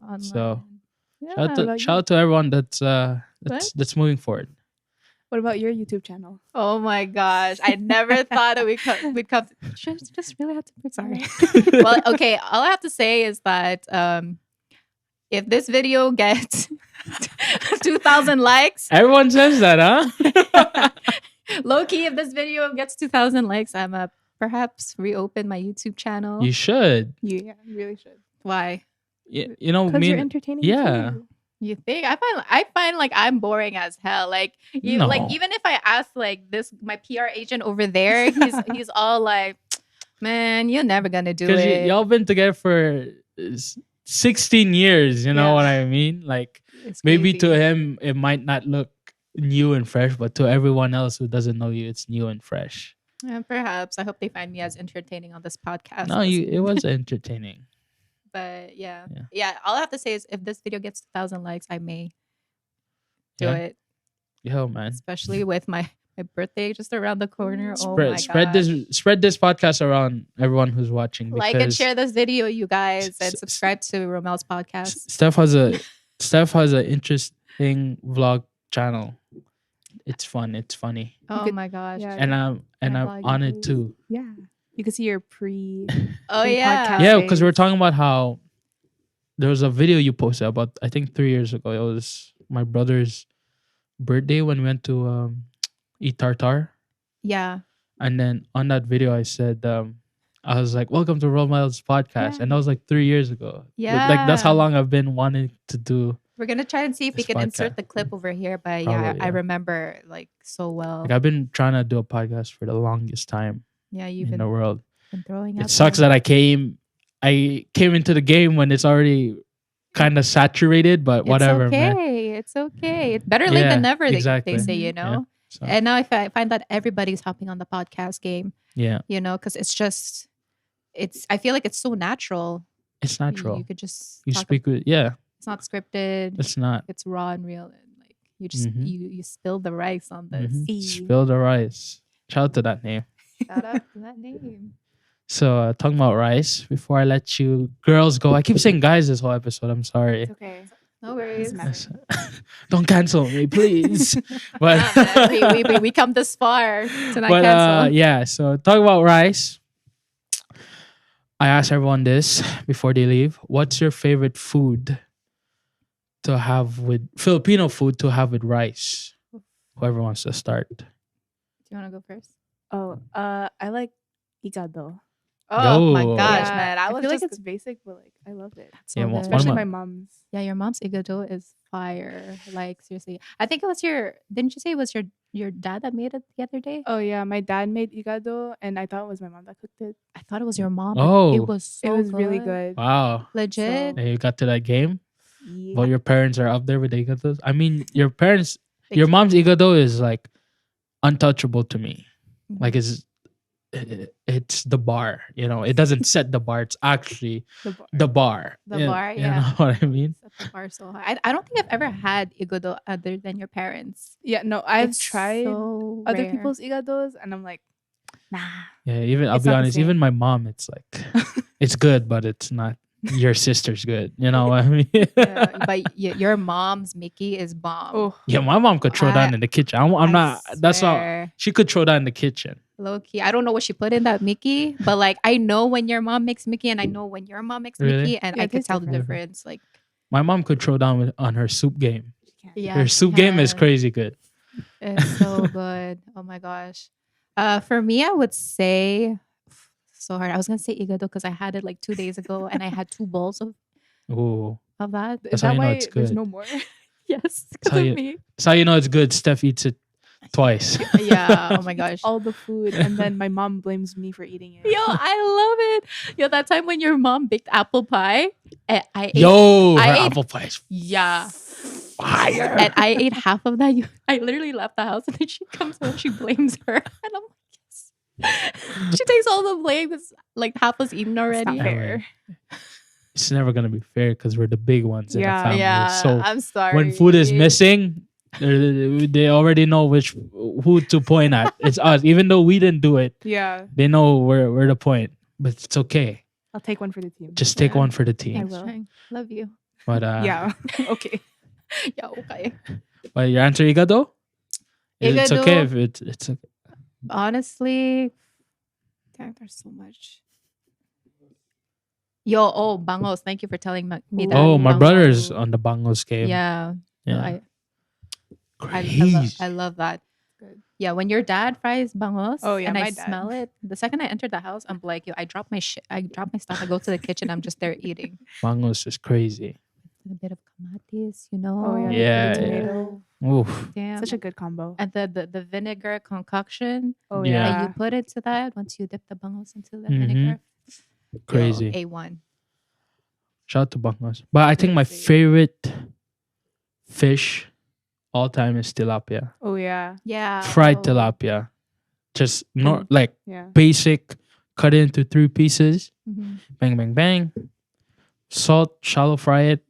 B: online.
A: So,
B: yeah.
A: Shout out to everyone that's
B: What?
A: that's moving forward.
C: What about your YouTube channel?
B: Oh my gosh, I never thought that we'd come. Just really have to pick.
C: Sorry.
B: Well, okay. All I have to say is that if this video gets 2,000 likes,
A: Everyone says that, huh?
B: low key, if this video gets 2,000 likes, I'm perhaps reopen my YouTube channel.
A: You should.
C: You really should.
B: Why?
A: You know,
C: Because
A: me.
C: you're entertaining.
A: yeah.
C: too.
B: You think I find like I'm boring as hell. Like like
A: No.
B: even if I ask like this my PR agent over there, he's all like, man, you're never gonna do
A: Because
B: it.
A: y'all been together for 16 years. You know
B: Yeah.
A: what I mean? Like
B: It's
A: maybe
B: crazy.
A: to him it might not look new and fresh, but to everyone else who doesn't know you, it's new and fresh.
B: Perhaps I hope they find me as entertaining on this podcast.
A: No, it was entertaining.
B: But yeah.
A: Yeah.
B: Yeah. All I have to say is if this video gets 1,000 likes, I may do
A: Yeah.
B: it.
A: Yo, man.
B: Especially with my birthday just around the corner. Oh
A: Spread
B: my
A: spread
B: gosh.
A: this podcast around everyone who's watching.
B: Like and
A: because
B: share this video, you guys, and
A: S-
B: subscribe to Romel's podcast.
A: Steph has a interesting vlog channel. It's fun. It's funny,
B: Oh
C: could-
B: my gosh.
C: yeah.
A: and I'm
B: vlog
A: on it
C: videos.
A: too.
C: Yeah. You can see your
B: Oh yeah.
C: podcast.
A: Yeah, because we're
C: Thanks.
A: talking about how there was a video you posted about I think 3 years ago. It was my brother's birthday when we went to eat tartar,
B: Yeah.
A: and then on that video I said I was like, "Welcome to Romel's podcast,"
C: Yeah.
A: and that was like 3 years ago. Like that's how
B: Yeah.
A: long I've been wanting to do.
B: We're gonna try and see if we
A: This
B: can insert
A: podcast.
B: the clip over here, but
A: Probably,
B: yeah, I
A: yeah.
B: remember like so well.
A: Like I've been trying to do a podcast for the longest time
B: Yeah, you've
A: in
B: been,
A: the world.
B: been throwing
A: It
B: out
A: sucks
B: there.
A: that I came into the game when it's already kind of saturated, but whatever,
B: it's
A: man.
B: okay. It's okay. It's better late
A: Yeah,
B: than never,
A: exactly.
B: they say, you
A: Yeah.
B: know?
A: So,
B: And now I find that everybody's hopping on the podcast game,
A: yeah,
B: you know, because I feel like it's so natural.
A: It's
B: You
A: natural.
B: could just
A: You
B: talk.
A: speak with
B: It's not scripted.
A: It's not.
B: It's raw and real, and like you just
A: Mhm.
B: you spill the rice on this.
A: Mhm. Spill the rice. Shout out to that name.
B: Shout out to that name.
A: So talking about rice, before I let you girls go, I keep saying guys this whole episode. I'm sorry.
C: It's okay.
B: No worries.
C: Doesn't matter.
A: Yes. Don't cancel me, please. But
B: Nah, man, we come this far to not
A: but
B: cancel.
A: yeah. So talking about rice, I ask everyone this before they leave. What's your favorite food to have with Filipino food to have with rice? Whoever wants to start.
B: Do you want to go first?
C: Oh, I like igado.
B: Oh my
A: Yo.
B: gosh,
C: Yeah,
B: man! I was
C: feel
B: just
C: like it's basic, but like I love it.
B: so
A: Yeah,
B: good.
A: one of
C: Especially
A: my-
C: my mom's.
B: Yeah, your mom's igado is fire. Like seriously, I think it was your. Didn't you say it was your dad that made it the other day?
C: Oh yeah, my dad made igado, and I thought it was my mom that cooked it.
B: I thought it was your mom. but
A: Oh.
B: it was so
C: it was really good.
A: Wow.
B: legit.
C: So-
A: And you got to that game?
C: Yeah.
A: Well, your parents are up there with the igados. I mean, your parents,
B: They
A: your
B: keep-
A: mom's igado is like untouchable to me.
B: Mhm.
A: Like it's the bar. You know, it doesn't set the bar. It's actually
C: The bar.
A: the bar.
B: The
A: You-
B: bar,
A: You
B: yeah.
A: know what I mean?
B: Set the bar so high. I don't think I've ever had igado other than your parents.
C: Yeah, no, I've
B: It's
C: tried
B: so
C: other
B: rare.
C: people's igados, and I'm like, nah.
A: Yeah. Even I'll
C: It's
A: be
C: not the
A: honest.
C: same.
A: Even my mom, it's like it's good, but it's not. Your sister's good. You know what I mean?
B: Yeah, but your mom's Mickey is bomb.
C: Oh,
A: Yeah, my mom could throw down
B: I-
A: in the kitchen. I'm
B: I
A: not. That's all.
B: swear.
A: She could throw down in the kitchen.
B: Low key. I don't know what she put in that Mickey, but like I know when your mom makes Mickey and I know when your mom makes
A: Really?
B: Mickey and
C: Yeah,
B: I
C: it
B: could
C: tastes
B: tell the
A: different.
B: difference. Like
A: My mom could throw down on her soup game.
C: she can't.
B: yeah,
A: Her
B: she
A: soup game is
B: can.
A: crazy good.
B: It's so good. Oh my gosh. For me, I would say so hard. I was gonna say igado because I had it like 2 days ago and I had 2 bowls
A: Ooh.
B: of that.
C: Is
A: That's how
C: that
A: you know
C: why
A: it's
C: there's
A: good.
C: no more?
B: Yes,
A: That's how
B: because
A: you-
B: of me.
A: That's how you know it's good. Steph eats it twice.
B: Yeah. Oh my gosh.
C: All the food, and then my mom blames me for eating it.
B: Yo, I love it. Yo, that time when your mom baked apple pie, and I ate,
A: Yo, her
B: I ate-
A: apple pie is
B: yeah,
A: fire.
B: and I ate half of that. I literally left the house, and then she comes home, she blames her, and I'm like, yes. She takes all the blame. It's like half was eaten
C: It's
B: already.
C: not fair.
A: It's never gonna be fair because we're the big ones in the
C: Yeah.
A: family.
B: Yeah,
A: So
B: I'm sorry.
A: when food is missing, they already know who to point at. It's us, even though we didn't do it.
C: Yeah,
A: They know we're the point, but it's okay.
C: I'll take one for the team.
A: Just take
B: Yeah.
A: one for the
C: I
A: team.
C: will.
B: Thanks, Chang. Love you.
A: But
C: Yeah. Okay.
B: Yeah, okay.
A: but your answer, igado. It's
B: Igado.
A: okay if it's okay.
B: Honestly, dang, there's so much. Yo, bangos. Thank you for telling me that.
A: Oh, my
B: Bangos.
A: brother's on the bangos game.
B: Yeah, no,
A: Yeah.
B: I
A: Crazy.
B: love that.
C: Good.
B: Yeah, when your dad fries bangos,
C: Oh, yeah,
B: and I
C: my dad.
B: smell it, the second I enter the house, I'm like, yo, I drop my shit, I drop my stuff, I go to the kitchen, I'm just there eating.
A: Bangos is crazy.
B: With a bit of kamatis, you know.
C: Oh yeah.
A: Yeah,
C: the
A: yeah.
C: tomato.
A: Oof.
B: Damn.
C: Such a good combo.
B: and the vinegar concoction
C: Oh
A: Yeah.
B: that
C: yeah.
B: you put into that once you dip the bangos into the
A: Mhm.
B: vinegar. yo,
A: Crazy.
B: A1.
A: Shout out to bangos. But I think my
C: Crazy.
A: favorite fish all time is tilapia.
C: Oh yeah.
B: Yeah.
A: Fried
B: oh,
A: tilapia. Just not
C: Mm.
A: like
C: Yeah.
A: basic, cut it into 3 pieces.
B: mhm.
A: Bang, bang, bang. Salt, shallow fry it.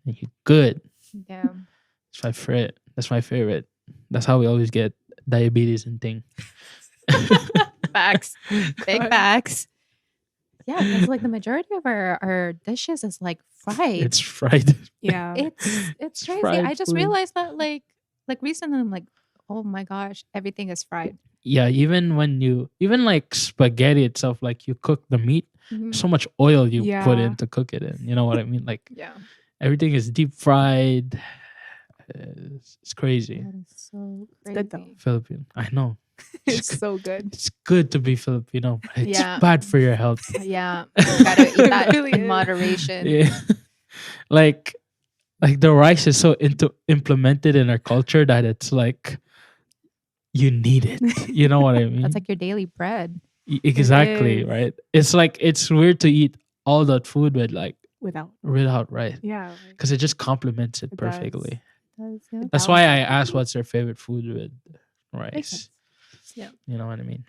A: And you're good.
B: Damn.
A: That's my favorite. That's my favorite. That's how we always get diabetes and thing.
B: Facts. Big
C: God.
B: facts. Yeah, because like the majority of our dishes is like fried.
A: It's fried.
C: Yeah.
B: It's crazy.
A: fried
B: I just
A: food.
B: realized that like recently I'm like, oh my gosh, everything is fried.
A: Yeah, even like spaghetti itself, like you cook the meat,
B: Mhm.
A: so much oil you put
C: Yeah.
A: in to cook it in. You know what I mean? Like
B: Yeah.
A: everything is deep fried. It's crazy.
B: That is so
C: It's good though.
B: crazy.
A: Philippine. I know.
C: It's so good.
A: It's good to be Filipino, but it's
B: Yeah.
A: bad for your health.
B: Yeah. You gotta eat that
C: really
B: in
C: is.
B: moderation.
A: Yeah. like the rice is so implemented in our culture that it's like you need it. You know what I mean?
B: That's like your daily bread.
A: Exactly,
C: is.
A: right? It's like it's weird to eat all that food with like
C: Without.
A: without rice
C: Yeah. Like,
A: because it just complements it
C: It does.
A: perfectly.
B: Yeah.
A: That's why I asked what's their favorite food with
C: makes
A: rice.
C: sense.
B: Yeah.
A: You know what I mean?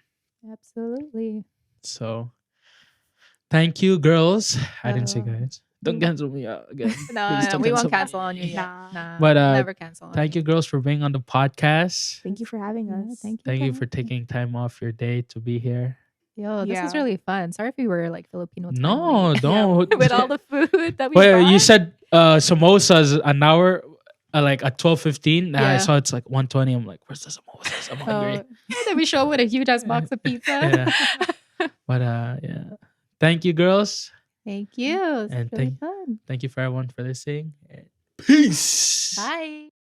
B: Absolutely.
A: So thank you, girls. I didn't say
B: Oh.
A: guys. Don't cancel me out again.
B: No,
A: Please
B: no,
A: don't
B: we
A: cancel
B: won't
A: me.
B: cancel on you yet.
C: Nah.
B: Nah,
A: But,
B: never cancel on
A: Thank you, girls, for being on the podcast.
C: Thank you for having
B: Yeah,
C: us.
B: thank you.
A: Thank you for taking time off your day to be here.
B: Yo, this is
C: Yeah.
B: really fun. Sorry if we were like Filipino.
A: No,
B: timely.
A: don't.
B: With all the food that we
A: Well, you
B: brought.
A: said samosas an hour, like at 12:15. And I
B: Yeah.
A: saw it's like 1:20. I'm like, where's the samosas? I'm hungry.
B: And then we show up with a huge ass box of pizza.
A: Yeah. But yeah. Thank you, girls.
B: Thank you. It's
A: And
B: really fun.
A: Thank you for everyone for listening. Peace.
B: Bye.